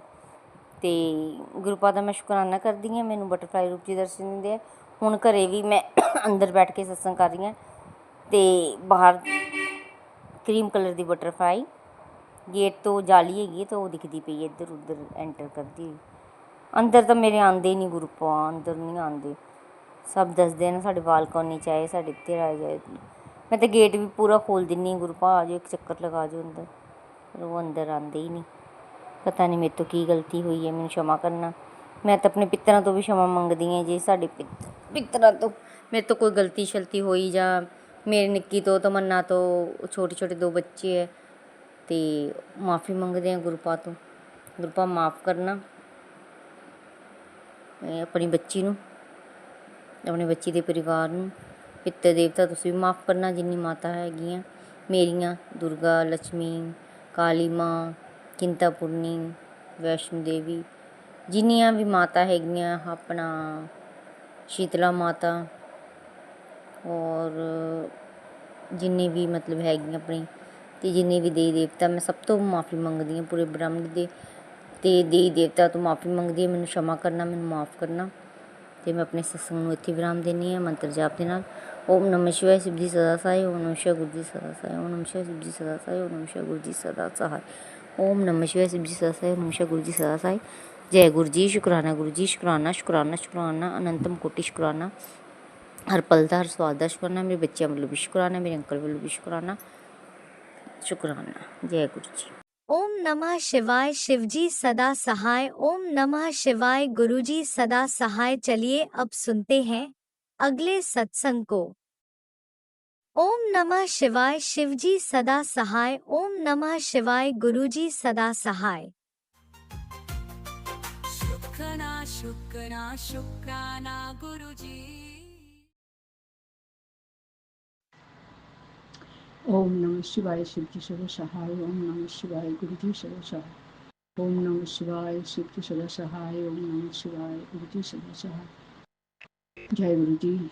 तो गुरुपा दा मैं शुकराना करदी हाँ, मैनू बटरफ्लाई रूप च दर्शन दिंदे। हुण घरे भी मैं अंदर बैठ के सत्संग कर रही हाँ तो बाहर क्रीम कलर की बटरफ्लाई गेट तो जाली हैगी तो दिखती पई है, इधर उधर एंटर करती हुई। अंदर तो मेरे आंदे ही नहीं गुरुपा, अंदर नहीं आंदे, सब दसदे हैं साढ़े बालकोनी च आए, साढ़े इत्थे आ जाए। मैं तो गेट भी पूरा खोल दिनी गुरुपा, आ जाओ एक चक्कर लगा जाओ अंदर, पर वो अंदर आंदे ही नहीं। पता नहीं मेरे तो की गलती हुई है, मैनू क्षमा करना। मैं तो अपने पितरां तो भी क्षमा मंगदी हाँ जे साढ़े पितरां तो मेरे तो कोई गलती शलती हुई, जां मेरे निक्की तो तमन्ना तो छोटे छोटे दो बच्चे है तो माफ़ी मंगते हैं गुरुपा तो। गुरुपा माफ़ करना अपनी बच्ची नूं, अपने बच्ची के परिवार नूं। पितर देवता तुसीं भी माफ़ करना, जिन्नी माता हैगियां मेरियां दुर्गा लक्ष्मी काली माँ चिंतापुरनी वैष्णो देवी, जिन्नियां भी माता हैगियां, अपना शीतला माता और जिन्नी भी मतलब हैगियां अपनी ते जिन्ने भी देवी देवता, मैं सब तो माफ़ी मंगदी हाँ पूरे ब्रह्मंड दे ते देवी देवता तो माफ़ी मंगदी हाँ, मैनू क्षमा करना, मैनू माफ़ करना। तो मैं अपने सत्संग नूं इत्थे विराम देनी हाँ मंत्र जाप दे नाल। ओम नमः शिवाय, शिव जी सदा सहाय। ओम नमः शिवाय, गुरु जी सदा सहाय। ओम नमः शिवाय, शिव जी सदा सहाय। ओम नमः शिवाय, गुरु जी सदा सहाय। ओम नमः शिवाय, शिव जी सदा सहाय। ओम नमः शिवाय, गुरु जी सदा सहाय। जय गुरु जी, शुकराना गुरु जी, शुकराना शुकराना शुकराना अनंतम कोटि शुकराना, हर पल दा हर स्वाद दा शुकराना, मेरे बच्चों वालों भी शुकराना, मेरे अंकल वालों भी शुकराना शुकराना। जय गुरु जी। ओम नमः शिवाय, शिवजी सदा सहाय। ओम नमः शिवाय, गुरुजी सदा सहाय। चलिए अब सुनते हैं अगले सत्संग को। ओम नमः शिवाय, शिवजी सदा सहाय। ओम नमः शिवाय, गुरुजी सदा सहाय। शुक्राना शुक्राना शुक्राना गुरुजी। ओम नमः शिवाय, शिव जी सदा सहाय। ओम नमः शिवाय, गुरु जी सदा सहाय। ओम नमः शिवाय, शिव जी सदा सहाय। ओम नमः शिवाय, गुरु जी सदा सहाय। जय गुरु जी,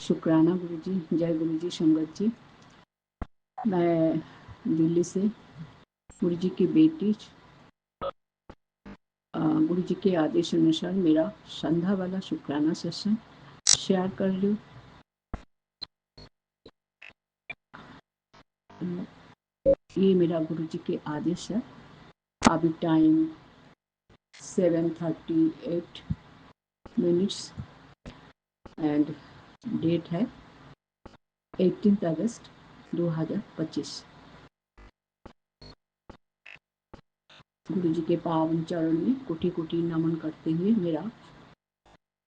शुक्राना गुरु जी, जय गुरु जी संगत जी। मैं दिल्ली से गुरु जी की बेटी गुरु जी के आदेश अनुसार मेरा संध्या वाला शुक्राना सेशन शेयर कर रही हूँ। ये मेरा गुरु जी के आदेश है। अभी टाइम 7:38 मिनट्स एंड डेट है 18 अगस्त 2025। गुरु जी के पावन चरण में कोटि कोटि नमन करते हुए मेरा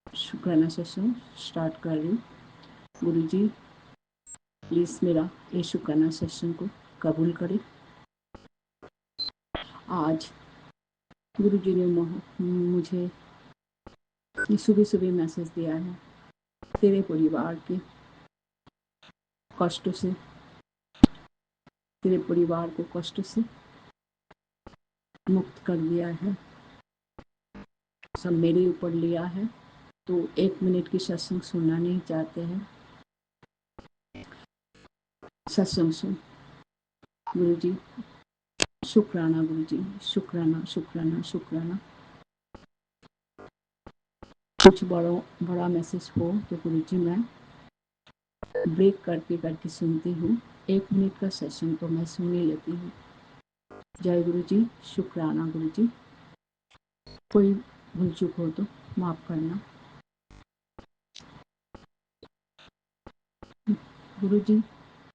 शुक्राना सेशन स्टार्ट कर रही हूँ। गुरु जी प्लीज मेरा ये शुक्राना सेशन को कबूल करें। आज गुरु जी ने मुझे सुबह सुबह मैसेज दिया है, तेरे परिवार के कष्टों से, तेरे परिवार को कष्ट से मुक्त कर दिया है, सब मेरे ऊपर लिया है। तो 1 मिनट की सत्संग सुनना नहीं चाहते हैं, सत्संग सुन। गुरु जी शुक्राना, गुरु जी शुक्राना शुक्राना शुक्राना। कुछ बड़ा मैसेज हो तो गुरु जी मैं ब्रेक करके सुनती हूँ। 1 मिनट का सेशन तो मैं सुन ही लेती हूँ। जय गुरु जी, शुक्राना गुरु जी। कोई भूल चूक हो तो माफ करना। गुरु जी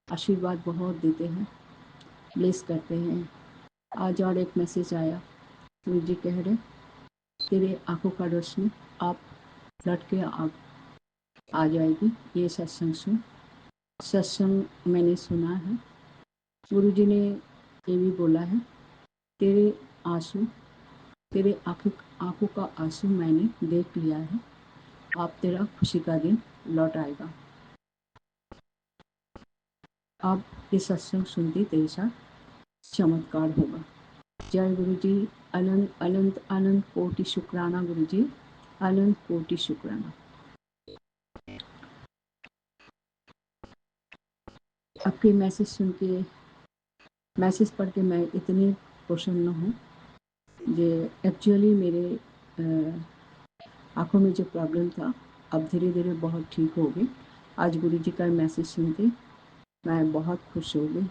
आशीर्वाद बहुत देते हैं, ब्लेस करते हैं। आज और एक मैसेज आया, गुरु जी कह रहे तेरे आंखों का रोशनी आप लट के आ जाएगी। ये सत्संग सुन। सत्संग मैंने सुना है। गुरु जी ने ये भी बोला है, तेरे आंसू, तेरे आंखों का आंसू मैंने देख लिया है, आप तेरा खुशी का दिन लौट आएगा। अब ये सत्संग सुनते तेरे साथ चमत्कार होगा। जय गुरु जी। अनंत अनंत अनंत कोटि शुक्राना गुरु जी, अनंत कोटि शुक्राना। आपके मैसेज सुन के, मैसेज पढ़ के मैं इतनी प्रसन्न हूँ। जे एक्चुअली मेरे आँखों में जो प्रॉब्लम था अब धीरे धीरे बहुत ठीक हो गई। आज गुरु जी का मैसेज सुन के मैं बहुत खुश हो गई।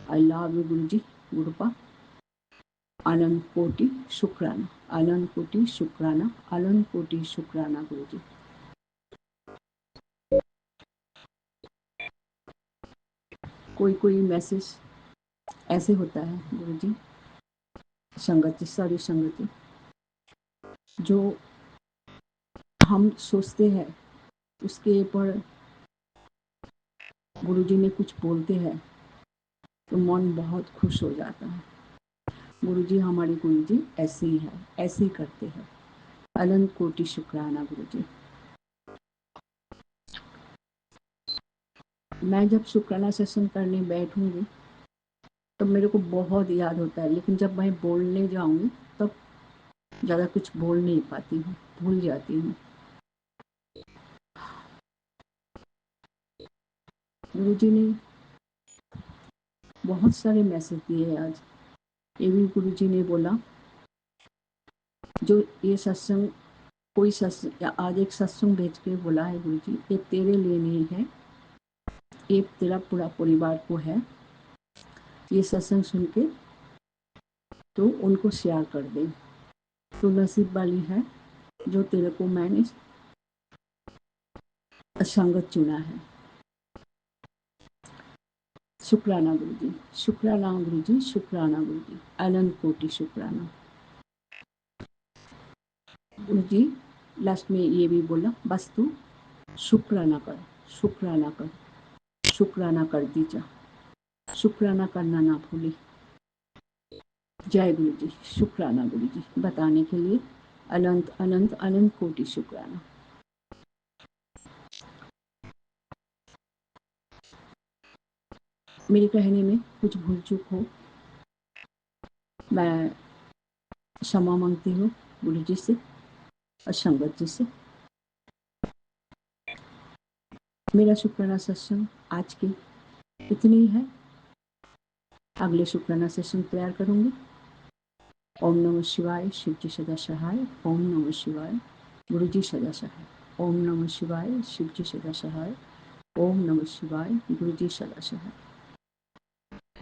आई लव यू गुरु जी, गुरुपा। अनंत कोटि शुक्राना, अनंत कोटि शुक्राना, अनंत कोटि शुक्राना गुरु जी। कोई मैसेज ऐसे होता है गुरु जी, संगति, सारी संगति, जो हम सोचते हैं उसके ऊपर गुरु जी ने कुछ बोलते हैं तो मन बहुत खुश हो जाता है। गुरु जी, हमारे गुरु जी ऐसे ही है, ऐसे ही करते हैं। अनंत कोटि शुक्राना गुरु जी। मैं जब शुक्राना सेशन करने बैठूंगी तो मेरे को बहुत याद होता है, लेकिन जब मैं बोलने जाऊंगी तब ज़्यादा कुछ बोल नहीं पाती हूँ, भूल जाती हूँ। गुरु जी ने बहुत सारे मैसेज दिए आज। ये भी गुरु जी ने बोला, जो ये सत्संग, कोई सत्संग, आज एक सत्संग भेज के बोला है गुरु जी, ये तेरे लिए नहीं है, ये तेरा पूरा परिवार को है। ये सत्संग सुन के तो उनको शेयर कर दे। तो नसीब वाली है जो तेरे को मैंने संगत चुना है। शुक्राना गुरु जी, शुक्राना गुरु जी, शुक्राना गुरु जी, अनंत कोटि शुक्राना गुरु जी। लास्ट में ये भी बोला, बस तू शुक्राना कर, शुक्राना कर, शुक्राना कर दीजा, शुक्राना करना ना भूली। जय गुरु जी, शुक्राना गुरु जी। बताने के लिए अनंत अनंत अनंत कोटि शुक्राना। मेरे कहने में कुछ भूल चूक हो मैं क्षमा मांगती हूँ गुरु जी से और संगत जी से। मेरा शुक्राना सेशन आज की इतनी है। अगले शुक्राना सेशन तैयार करूंगी। ओम नमः शिवाय शिव जी सदा सहाय। ओम नमः शिवाय गुरु जी सदा सहाय। ओम नमः शिवाय शिव जी सदा सहाय। ओम नमः शिवाय गुरु जी सदा सहाय।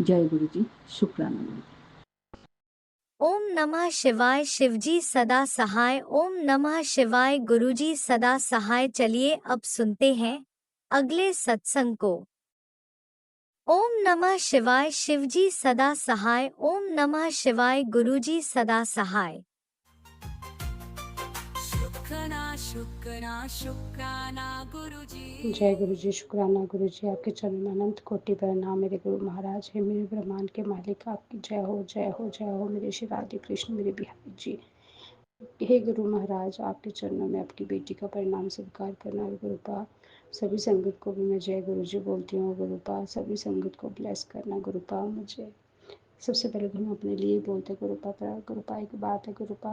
जय गुरु जी, शुक्राना गुरु जी। ओम नमः शिवाय शिवजी सदा सहाय। ओम नमः शिवाय गुरुजी सदा सहाय। चलिए अब सुनते हैं अगले सत्संग को। ओम नमः शिवाय शिवजी सदा सहाय। ओम नमः शिवाय गुरुजी सदा सहाय। शुक्राना शुक्राना गुरुजी। जय गुरु जी, शुक्राना गुरु जी, आपके चरणों में अनंत कोटि प्रणाम। मेरे गुरु महाराज है, मेरे ब्रह्मांड के मालिक, आपकी जय हो जय हो जय हो। मेरे श्री राधे कृष्ण मेरे बिहारी जी, हे गुरु महाराज, आपके चरणों में आपकी बेटी का परिणाम स्वीकार करना है गुरुपा। सभी संगत को भी मैं जय गुरु जी बोलती हूँ गुरुपा। सभी संगत को ब्लेस करना गुरुपा। मुझे सबसे पहले तो हम अपने लिए बोलते गुरुपा, पर गुरुपा एक बात है गुरुपा,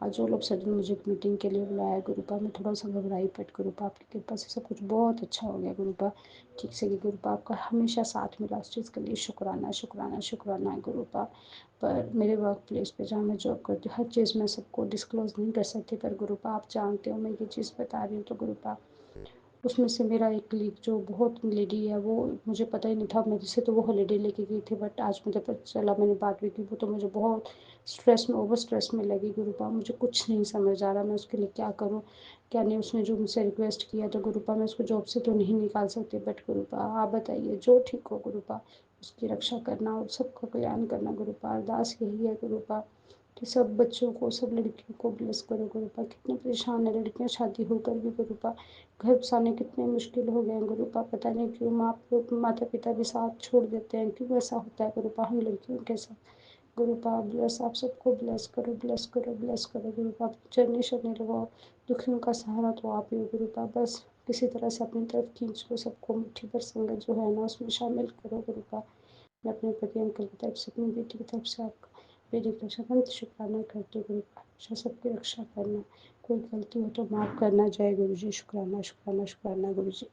और जो लोग सडन मुझे मीटिंग के लिए बुलाया गुरुपा, मैं थोड़ा सा घबराई, बट गुरुपा आपकी कृपा से सब कुछ बहुत अच्छा हो गया गुरुपा। ठीक से कि गुरुपा आपका हमेशा साथ मिला, उस चीज़ के लिए शुक्राना शुक्राना शुक्राना है गुरुपा। पर मेरे वर्क प्लेस पे जहाँ मैं जॉब करती हूँ, हर चीज़ मैं सबको डिस्क्लोज नहीं कर सकती, पर गुरुपा आप जानते हो मैं ये चीज़ बता रही हूँ तो गुरुपा, उसमें से मेरा एक कलीग जो बहुत लेडी है, वो मुझे पता ही नहीं था, मेरे से तो वो हॉलीडे लेके गई थी, बट आज मुझे पता चला, मैंने बात भी की, वो तो मुझे बहुत स्ट्रेस में, ओवर स्ट्रेस में लगी गुरुपा। मुझे कुछ नहीं समझ आ रहा मैं उसके लिए क्या करूँ क्या नहीं। उसने जो मुझसे रिक्वेस्ट किया तो गुरुपा मैं उसको जॉब से तो नहीं निकाल सकती, बट गुरुपा आप बताइए जो ठीक हो गुरुपा, उसकी रक्षा करना और सबका कल्याण करना गुरुपा। अरदास यही है गुरुपा कि सब बच्चों को, सब लड़कियों को ब्लेस करो गुरुपा। कितने परेशान है लड़कियां शादी होकर भी गुरुपा, घर बसाने कितने मुश्किल हो गए हैं गुरुपा। पता नहीं क्यों माता पिता भी साथ छोड़ देते हैं, क्यों ऐसा होता है गुरुपा हम लड़कियों के साथ गुरुपा। ब्लेस, आप सबको ब्लेस करो ब्लेस करो ब्लेस करो गुरुपा। चरनी शरनी लगाओ, दुखियों का सहारा तो आप ही हो गुरुपा। बस किसी तरह से अपनी तरफ खींच लो सबको, मुट्ठी भर संगत जो है ना उसमें शामिल करो गुरुपा। मैं अपने पति अंकल की तरफ से, अपनी बेटी की तरफ से आपका बेटी की तरफ से अनंत शुक्राना करती हूँ गुरुपा। हमेशा सबकी रक्षा करना, कोई गलती हो तो माफ़ करना। जय गुरु जी, शुक्राना शुक्राना शुक्राना गुरु जी।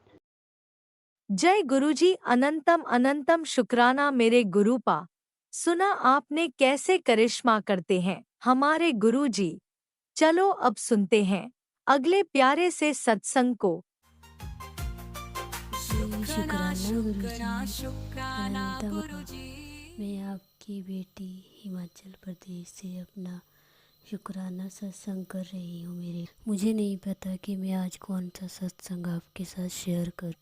जय गुरुजी, अनंतम अनंतम शुक्राना मेरे गुरुपा। सुना आपने कैसे करिश्मा करते हैं हमारे गुरुजी। चलो अब सुनते हैं अगले प्यारे से सत्संग को। शुक्राना शुक्राना शुक्राना अनंतम। गुरुजी। मैं आपकी बेटी हिमाचल प्रदेश से अपना शुक्राना सत्संग कर रही हूँ। मुझे नहीं पता कि मैं आज कौन सा सत्संग आपके साथ शेयर कर।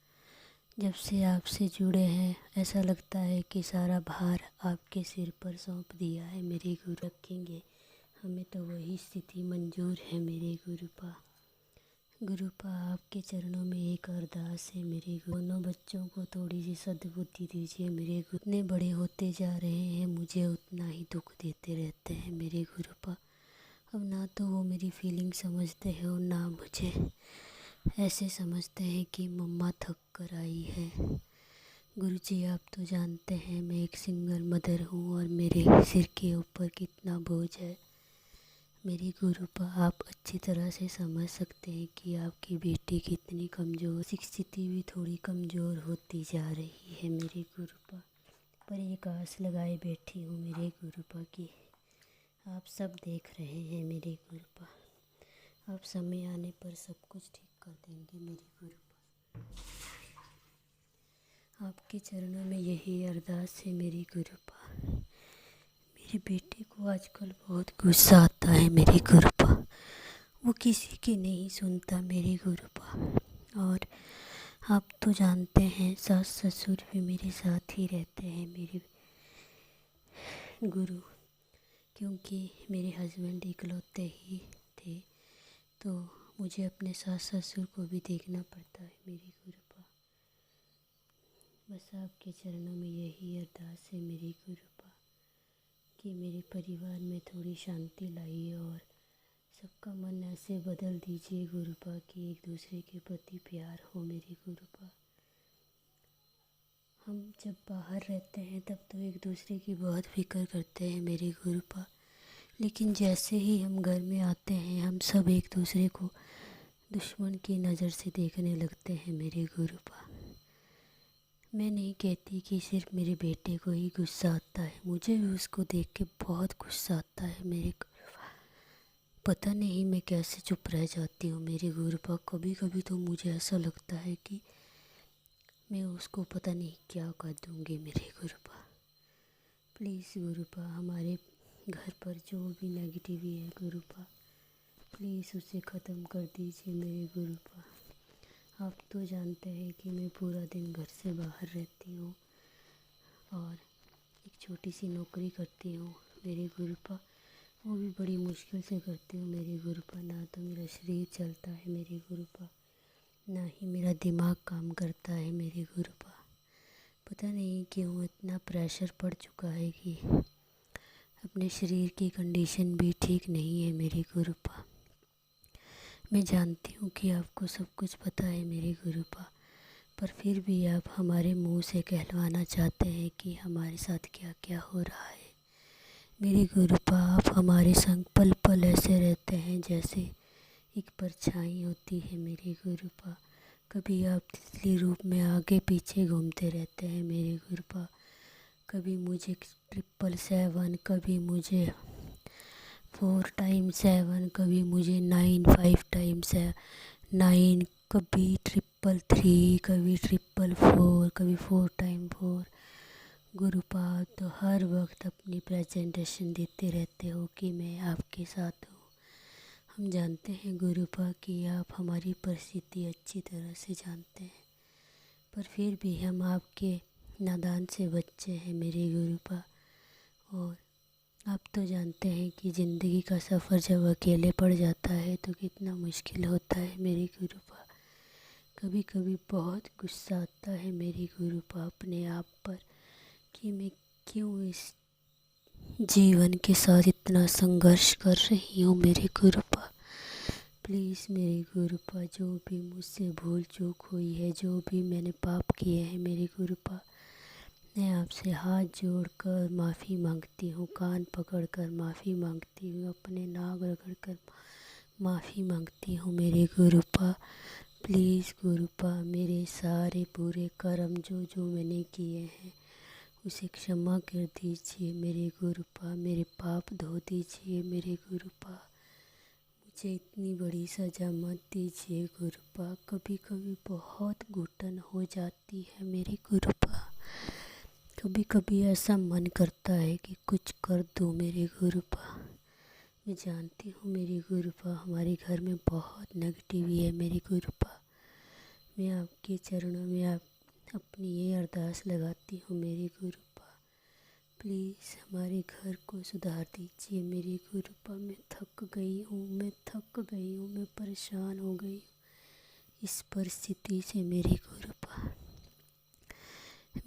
जब से आपसे जुड़े हैं ऐसा लगता है कि सारा भार आपके सिर पर सौंप दिया है मेरे गुरु। रखेंगे हमें तो वही स्थिति मंजूर है मेरे गुरुपा। गुरुपा आपके चरणों में एक अरदास है मेरे दोनों बच्चों को थोड़ी सी सद्बुद्धि दीजिए मेरे गुरु। इतने बड़े होते जा रहे हैं, मुझे उतना ही दुख देते रहते हैं मेरे गुरुपा। अब ना तो वो मेरी फीलिंग समझते हैं और ना मुझे ऐसे समझते हैं कि मम्मा थक कर आई है। गुरुजी आप तो जानते हैं मैं एक सिंगल मदर हूँ और मेरे सिर के ऊपर कितना बोझ है मेरी गुरुपा। आप अच्छी तरह से समझ सकते हैं कि आपकी बेटी कितनी कमज़ोर, स्थिति भी थोड़ी कमज़ोर होती जा रही है मेरी गुरुपा। पर एक आस लगाए बैठी हूँ मेरे गुरुपा की आप सब देख रहे हैं मेरे गुरुपा। आप समय आने पर सब कुछ ठीक कर देंगे मेरे गुरुपा। आपके चरणों में यही अरदास है मेरी गुरुपा। मेरी बेटी को आजकल बहुत गुस्सा आता है मेरी गुरुपा, वो किसी की नहीं सुनता मेरी गुरुपा। और आप तो जानते हैं सास ससुर भी मेरे साथ ही रहते हैं मेरे गुरु, क्योंकि मेरे हस्बैंड इकलौते ही थे तो मुझे अपने सास ससुर को भी देखना पड़ता है मेरी गुरुपा। बस आपके चरणों में यही अरदास है मेरी गुरुपा कि मेरे परिवार में थोड़ी शांति लाइए और सबका मन ऐसे बदल दीजिए गुरुपा कि एक दूसरे के प्रति प्यार हो मेरी गुरुपा। हम जब बाहर रहते हैं तब तो एक दूसरे की बहुत फिक्र करते हैं मेरे गुरुपा, लेकिन जैसे ही हम घर में आते हैं हम सब एक दूसरे को दुश्मन की नज़र से देखने लगते हैं मेरे गुरुपा। मैं नहीं कहती कि सिर्फ मेरे बेटे को ही गुस्सा आता है, मुझे भी उसको देख के बहुत गुस्सा आता है। मेरे गुरुपा, पता नहीं मैं कैसे चुप रह जाती हूँ मेरे गुरुपा। कभी कभी तो मुझे ऐसा लगता है कि मैं उसको पता नहीं क्या कर दूँगी मेरे गुरुपा। प्लीज़ गुरुपा, हमारे घर पर जो भी नेगेटिव है गुरुपा, प्लीज़ उसे ख़त्म कर दीजिए मेरे गुरुपा। आप तो जानते हैं कि मैं पूरा दिन घर से बाहर रहती हूँ और एक छोटी सी नौकरी करती हूँ मेरे गुरुपा, वो भी बड़ी मुश्किल से करती हूँ मेरे गुरुपा। ना तो मेरा शरीर चलता है मेरे गुरुपा, ना ही मेरा दिमाग काम करता है मेरे गुरुपा। पता नहीं क्यों इतना प्रेशर पड़ चुका है कि अपने शरीर की कंडीशन भी ठीक नहीं है मेरे गुरुपा। मैं जानती हूँ कि आपको सब कुछ पता है मेरे गुरुपा, पर फिर भी आप हमारे मुंह से कहलवाना चाहते हैं कि हमारे साथ क्या क्या हो रहा है मेरे गुरुपा। आप हमारे संग पल पल ऐसे रहते हैं जैसे एक परछाई होती है मेरे गुरुपा। कभी आप तितली रूप में आगे पीछे घूमते रहते हैं मेरे गुरुपा। कभी मुझे 777, कभी मुझे 4 टाइम्स 7, कभी मुझे 9 5 टाइम्स 9, कभी 333, कभी 444, कभी 4 टाइम 4। गुरुपा, तो हर वक्त अपनी प्रेजेंटेशन देते रहते हो कि मैं आपके साथ हूँ। हम जानते हैं गुरुपा कि आप हमारी परिस्थिति अच्छी तरह से जानते हैं, पर फिर भी हम आपके नादान से बच्चे हैं मेरे गुरुपा। और आप तो जानते हैं कि ज़िंदगी का सफ़र जब अकेले पड़ जाता है तो कितना मुश्किल होता है मेरे गुरुपा। कभी कभी बहुत गुस्सा आता है मेरे गुरुपा अपने आप पर कि मैं क्यों इस जीवन के साथ इतना संघर्ष कर रही हूँ मेरे गुरुपा। प्लीज़ मेरे गुरुपा, जो भी मुझसे भूल चूक हुई है, जो भी मैंने पाप किए हैं मेरे गुरुपा, मैं आपसे हाथ जोड़कर माफ़ी मांगती हूँ, कान पकड़कर माफ़ी मांगती हूँ, अपने नाक रगड़कर माफ़ी मांगती हूँ मेरे गुरुपा। प्लीज़ गुरुपा, मेरे सारे बुरे कर्म जो मैंने किए हैं उसे क्षमा कर दीजिए मेरे गुरुपा। मेरे पाप धो दीजिए मेरे गुरुपा। मुझे इतनी बड़ी सज़ा मत दीजिए गुरुपा। कभी कभी बहुत घुटन हो जाती है मेरे गुरुपा। कभी कभी ऐसा मन करता है कि कुछ कर दूँ मेरे गुरुपा। मैं जानती हूँ मेरे गुरुपा, हमारे घर में बहुत नेगेटिव है मेरे गुरुपा। मैं आपके चरणों में अपनी ये अरदास लगाती हूँ मेरे गुरुपा। प्लीज़ हमारे घर को सुधार दीजिए मेरे गुरुपा। मैं थक गई हूँ, मैं परेशान हो गई हूँ इस परिस्थिति से मेरे गुरुपा।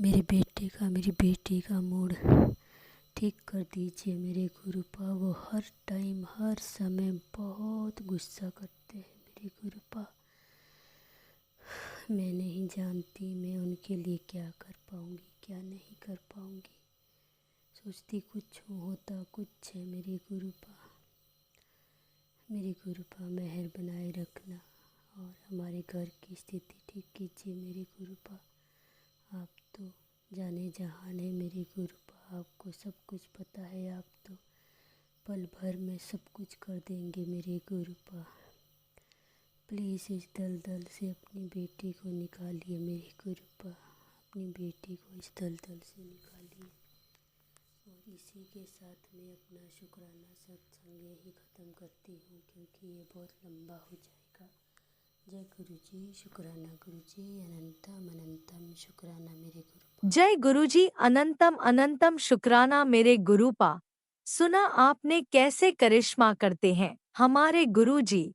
मेरे बेटे का, मेरी बेटी का मूड ठीक कर दीजिए मेरे गुरुपा। वो हर टाइम, हर समय बहुत गुस्सा करते हैं मेरे गुरुपा। मैं नहीं जानती मैं उनके लिए क्या कर पाऊँगी, क्या नहीं कर पाऊँगी। सोचती कुछ होता कुछ है मेरे गुरुपा। मेरे गुरुपा, मेहर बनाए रखना और हमारे घर की स्थिति ठीक कीजिए मेरे गुरुपा। आप तो जाने जहान है मेरे गुरुपा, आपको सब कुछ पता है। आप तो पल भर में सब कुछ कर देंगे मेरे गुरुपा। प्लीज़ इस दलदल से अपनी बेटी को निकालिए मेरे गुरुपा। अपनी बेटी को इस दलदल से निकालिए। और इसी के साथ मैं अपना शुक्राना सत्संग यही ख़त्म करती हूँ, क्योंकि ये बहुत लंबा हो जाएगा। जय गुरुजी, शुक्राना गुरुजी, अनंतम अनंतम शुक्राना मेरे गुरुपा। जय गुरुजी, अनंतम अनंतम शुक्राना मेरे गुरुपा। सुना आपने कैसे करिश्मा करते हैं हमारे गुरुजी।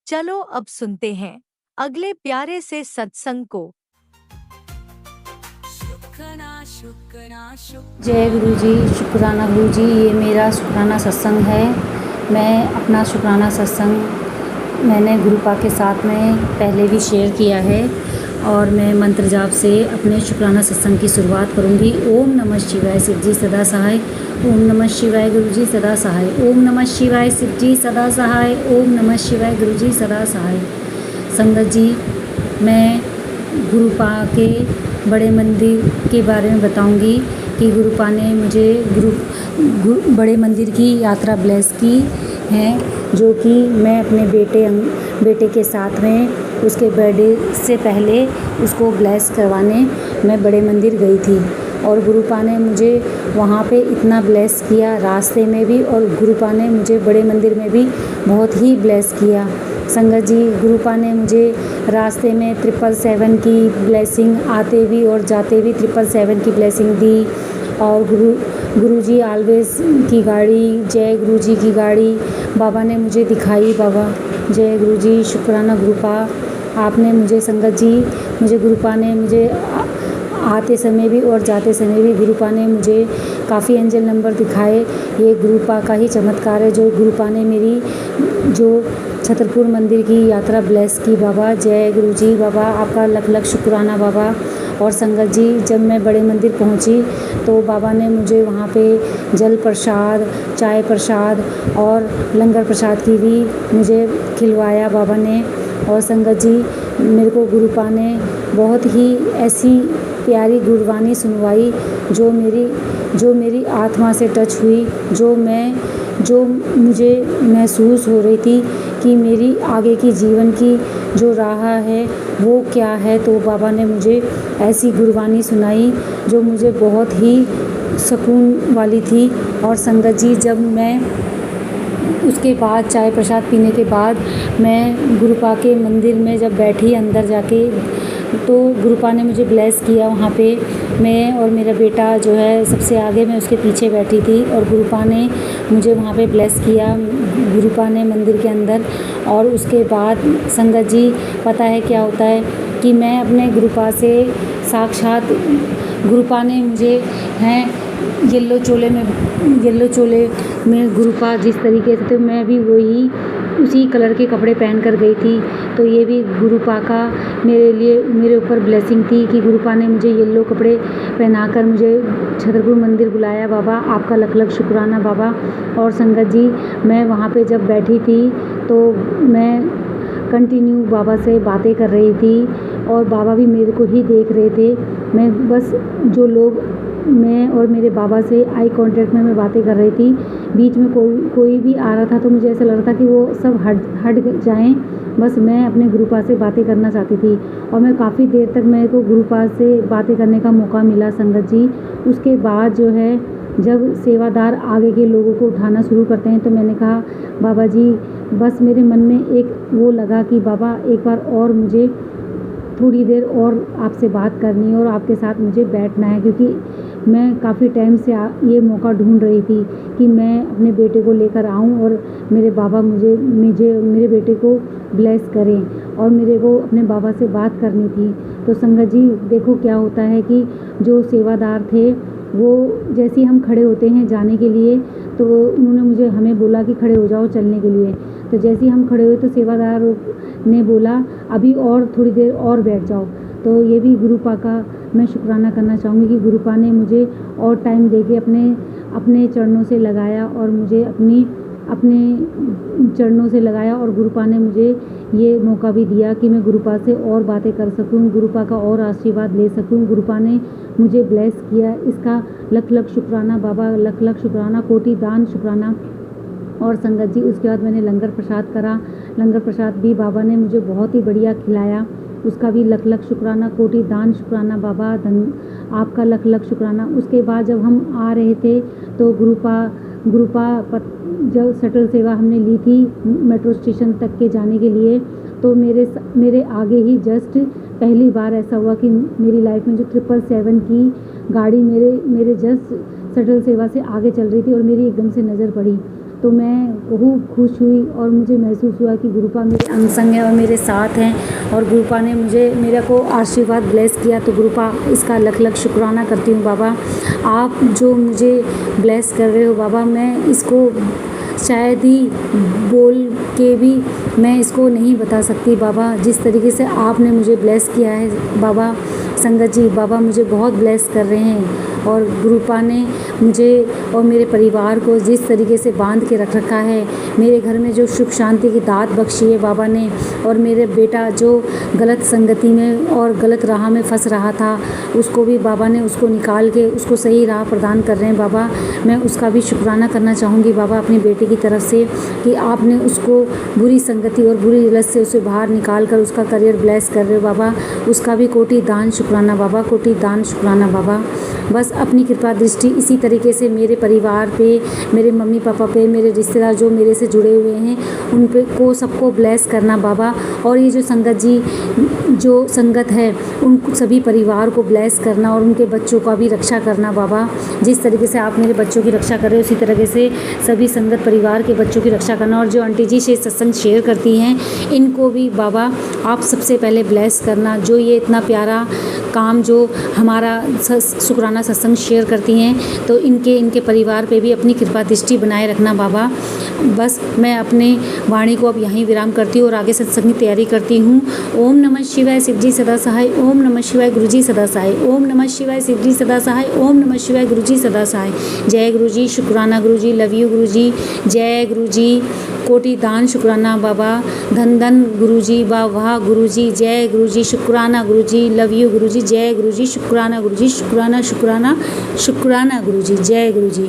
चलो अब सुनते हैं अगले प्यारे से सत्संग को। जय गुरुजी, शुक्राना गुरुजी। ये मेरा शुक्राना सत्संग है। मैं अपना शुक्राना सत्संग मैंने गुरुपा के साथ में पहले भी शेयर किया है और मैं मंत्र जाप से अपने शुक्राना सत्संग की शुरुआत करूंगी। ओम नमः शिवाय, शिव जी सदा सहाय। ओम नमः शिवाय, गुरुजी सदा सहाय। ओम नमः शिवाय, शिव जी सदा सहाय। ओम नमः शिवाय, गुरुजी सदा सहाय। संगत जी, मैं गुरुपा के बड़े मंदिर के बारे में बताऊंगी कि गुरुपा ने मुझे बड़े मंदिर की यात्रा ब्लेस की है, जो कि मैं अपने बेटे के साथ में उसके बर्थडे से पहले उसको ब्लेस करवाने मैं बड़े मंदिर गई थी। और गुरुपा ने मुझे वहाँ पे इतना ब्लेस किया रास्ते में भी, और गुरुपा ने मुझे बड़े मंदिर में भी बहुत ही ब्लेस किया। संगत जी, गुरुपा ने मुझे रास्ते में 777 की ब्लेसिंग, आते भी और जाते भी 777 की ब्लेसिंग दी। और गुरुजी ऑलवेज की गाड़ी, जय गुरुजी की गाड़ी बाबा ने मुझे दिखाई। बाबा जय गुरुजी, शुक्राना गुरुपा, आपने मुझे संगत जी, मुझे गुरुपा ने मुझे आते समय भी और जाते समय भी गुरुपा ने मुझे काफ़ी एंजल नंबर दिखाए। ये गुरुपा का ही चमत्कार है जो गुरुपा ने मेरी जो छतरपुर मंदिर की यात्रा ब्लेस की। बाबा जय गुरुजी, बाबा आपका लख लख शुक्राना बाबा। और संगत जी, जब मैं बड़े मंदिर पहुंची तो बाबा ने मुझे वहाँ पे जल प्रसाद, चाय प्रसाद और लंगर प्रसाद की भी मुझे खिलवाया बाबा ने। और संगत जी, मेरे को गुरुपा ने बहुत ही ऐसी प्यारी गुरबानी सुनवाई जो मेरी आत्मा से टच हुई, जो मुझे महसूस हो रही थी कि मेरी आगे की जीवन की जो राह है वो क्या है। तो बाबा ने मुझे ऐसी गुरबानी सुनाई जो मुझे बहुत ही सुकून वाली थी। और संगत जी, जब मैं उसके बाद चाय प्रसाद पीने के बाद मैं गुरुपा के मंदिर में जब बैठी अंदर जाके, तो गुरुपा ने मुझे ब्लेस किया। वहाँ पे मैं और मेरा बेटा जो है सबसे आगे, मैं उसके पीछे बैठी थी और गुरुपा ने मुझे वहाँ पे ब्लेस किया, गुरुपा ने मंदिर के अंदर। और उसके बाद संगत जी, पता है क्या होता है कि मैं अपने गुरुपा से साक्षात, गुरुपा ने मुझे येलो चोले में गुरुपा जिस तरीके से थे, मैं भी वही उसी कलर के कपड़े पहन कर गई थी। तो ये भी गुरुपा का मेरे ऊपर ब्लेसिंग थी कि गुरुपा ने मुझे येलो कपड़े पहनाकर मुझे छतरपुर मंदिर बुलाया। बाबा आपका लख लख शुक्राना बाबा। और संगत जी, मैं वहाँ पे जब बैठी थी तो मैं कंटिन्यू बाबा से बातें कर रही थी और बाबा भी मेरे को ही देख रहे थे। मैं बस मैं और मेरे बाबा से आई कांटेक्ट में मैं बातें कर रही थी। बीच में कोई भी आ रहा था तो मुझे ऐसा लग रहा था कि वो सब हट जाएं, बस मैं अपने गुरुपा से बातें करना चाहती थी। और मैं काफ़ी देर तक मेरे को गुरुपा से बातें करने का मौका मिला संगत जी। उसके बाद जो है, जब सेवादार आगे के लोगों को उठाना शुरू करते हैं तो मैंने कहा बाबा जी, बस मेरे मन में एक वो लगा कि बाबा एक बार और मुझे थोड़ी देर और आपसे बात करनी है और आपके साथ मुझे बैठना है, क्योंकि मैं काफ़ी टाइम से ये मौका ढूंढ रही थी कि मैं अपने बेटे को लेकर आऊं और मेरे बाबा मुझे मेरे बेटे को ब्लेस करें और मेरे को अपने बाबा से बात करनी थी। तो संगत जी, देखो क्या होता है कि जो सेवादार थे वो जैसे ही हम खड़े होते हैं जाने के लिए, तो उन्होंने हमें बोला कि खड़े हो जाओ चलने के लिए। तो जैसे ही हम खड़े हुए तो सेवादार ने बोला अभी और थोड़ी देर और बैठ जाओ। तो ये भी गुरुपा का मैं शुक्राना करना चाहूँगी कि गुरुपा ने मुझे और टाइम देके अपने चरणों से लगाया और मुझे अपने चरणों से लगाया, और गुरुपा ने मुझे ये मौका भी दिया कि मैं गुरुपा से और बातें कर सकूं, गुरुपा का और आशीर्वाद ले सकूं। गुरुपा ने मुझे ब्लेस किया, इसका लख लख शुक्राना बाबा, लख लख शुक्राना, कोटि दान शुक्राना। और संगत जी, उसके बाद मैंने लंगर प्रसाद करा। लंगर प्रसाद भी बाबा ने मुझे बहुत ही बढ़िया खिलाया, उसका भी लख लख शुक्राना, कोटि दान शुक्राना बाबा, आपका लख लख शुक्राना। उसके बाद जब हम आ रहे थे तो गुरुपा जब शटल सेवा हमने ली थी मेट्रो स्टेशन तक के जाने के लिए, तो मेरे आगे ही जस्ट पहली बार ऐसा हुआ कि मेरी लाइफ में जो 777 की गाड़ी मेरे जस्ट शटल सेवा से आगे चल रही थी और मेरी एकदम से नज़र पड़ी। तो मैं खूब खुश हुई और मुझे महसूस हुआ कि गुरुपा मेरे अंग संग है और मेरे साथ हैं, और गुरुपा ने मेरे को आशीर्वाद ब्लेस किया। तो गुरुपा, इसका लख लख शुक्राना करती हूँ बाबा। आप जो मुझे ब्लेस कर रहे हो बाबा, मैं इसको शायद ही बोल के भी मैं इसको नहीं बता सकती बाबा। जिस तरीके से आपने मुझे ब्लेस किया है बाबा, संगत जी, बाबा मुझे बहुत ब्लेस कर रहे हैं। और गुरुपा ने मुझे और मेरे परिवार को जिस तरीके से बांध के रख रखा है, मेरे घर में जो सुख शांति की दात बख्शी है बाबा ने, और मेरे बेटा जो गलत संगति में और गलत राह में फंस रहा था उसको भी बाबा ने उसको निकाल के उसको सही राह प्रदान कर रहे हैं बाबा। मैं उसका भी शुक्राना करना चाहूँगी बाबा अपनी बेटी की तरफ से कि आपने उसको बुरी संगति और बुरी लत से उसे बाहर निकाल कर उसका करियर ब्लेस कर रहे हो बाबा। उसका भी कोटि दान शुक्राना बाबा, कोटि दान शुक्राना बाबा। बस अपनी कृपा दृष्टि इसी तरीके से मेरे परिवार पे, मेरे मम्मी पापा पे, मेरे रिश्तेदार जो मेरे से जुड़े हुए हैं उन पे को सबको ब्लेस करना बाबा। और ये जो संगत जी जो संगत है उन सभी परिवार को ब्लेस करना और उनके बच्चों का भी रक्षा करना बाबा। जिस तरीके से आप मेरे बच्चों की रक्षा कर रहे हो उसी तरीके से सभी संगत परिवार के बच्चों की रक्षा करना। और जो आंटी जी से सत्संग शेयर करती हैं इनको भी बाबा आप सबसे पहले ब्लेस करना। जो ये इतना प्यारा काम जो हमारा शुक्राना सत्संग शेयर करती हैं तो इनके परिवार पे भी अपनी कृपा दृष्टि बनाए रखना बाबा। बस मैं अपने वाणी को अब यहीं विराम करती हूँ और आगे सत्संग की तैयारी करती हूँ। ओम नमः शिवाय, शिव जी सदा सहाय। ओम नमः शिवाय, गुरु जी सदा सहाय। ओम नमः शिवाय, शिव जी सदा सहाय। ओम नमः शिवाय, गुरु जी सदा सहाय। जय गुरु जी, शुक्राना गुरु जी, लव यू गुरु जी, जय गुरु जी, कोटि दान शुक्राना बाबा, धन धन गुरु जी, वाह वाह गुरु जी, जय गुरु जी, शुक्राना गुरु जी, लव यू गुरु जी, जय गुरु जी, शुक्राना गुरु जी, शुक्राना शुक्राना शुक्राना गुरु जी, जय गुरु जी।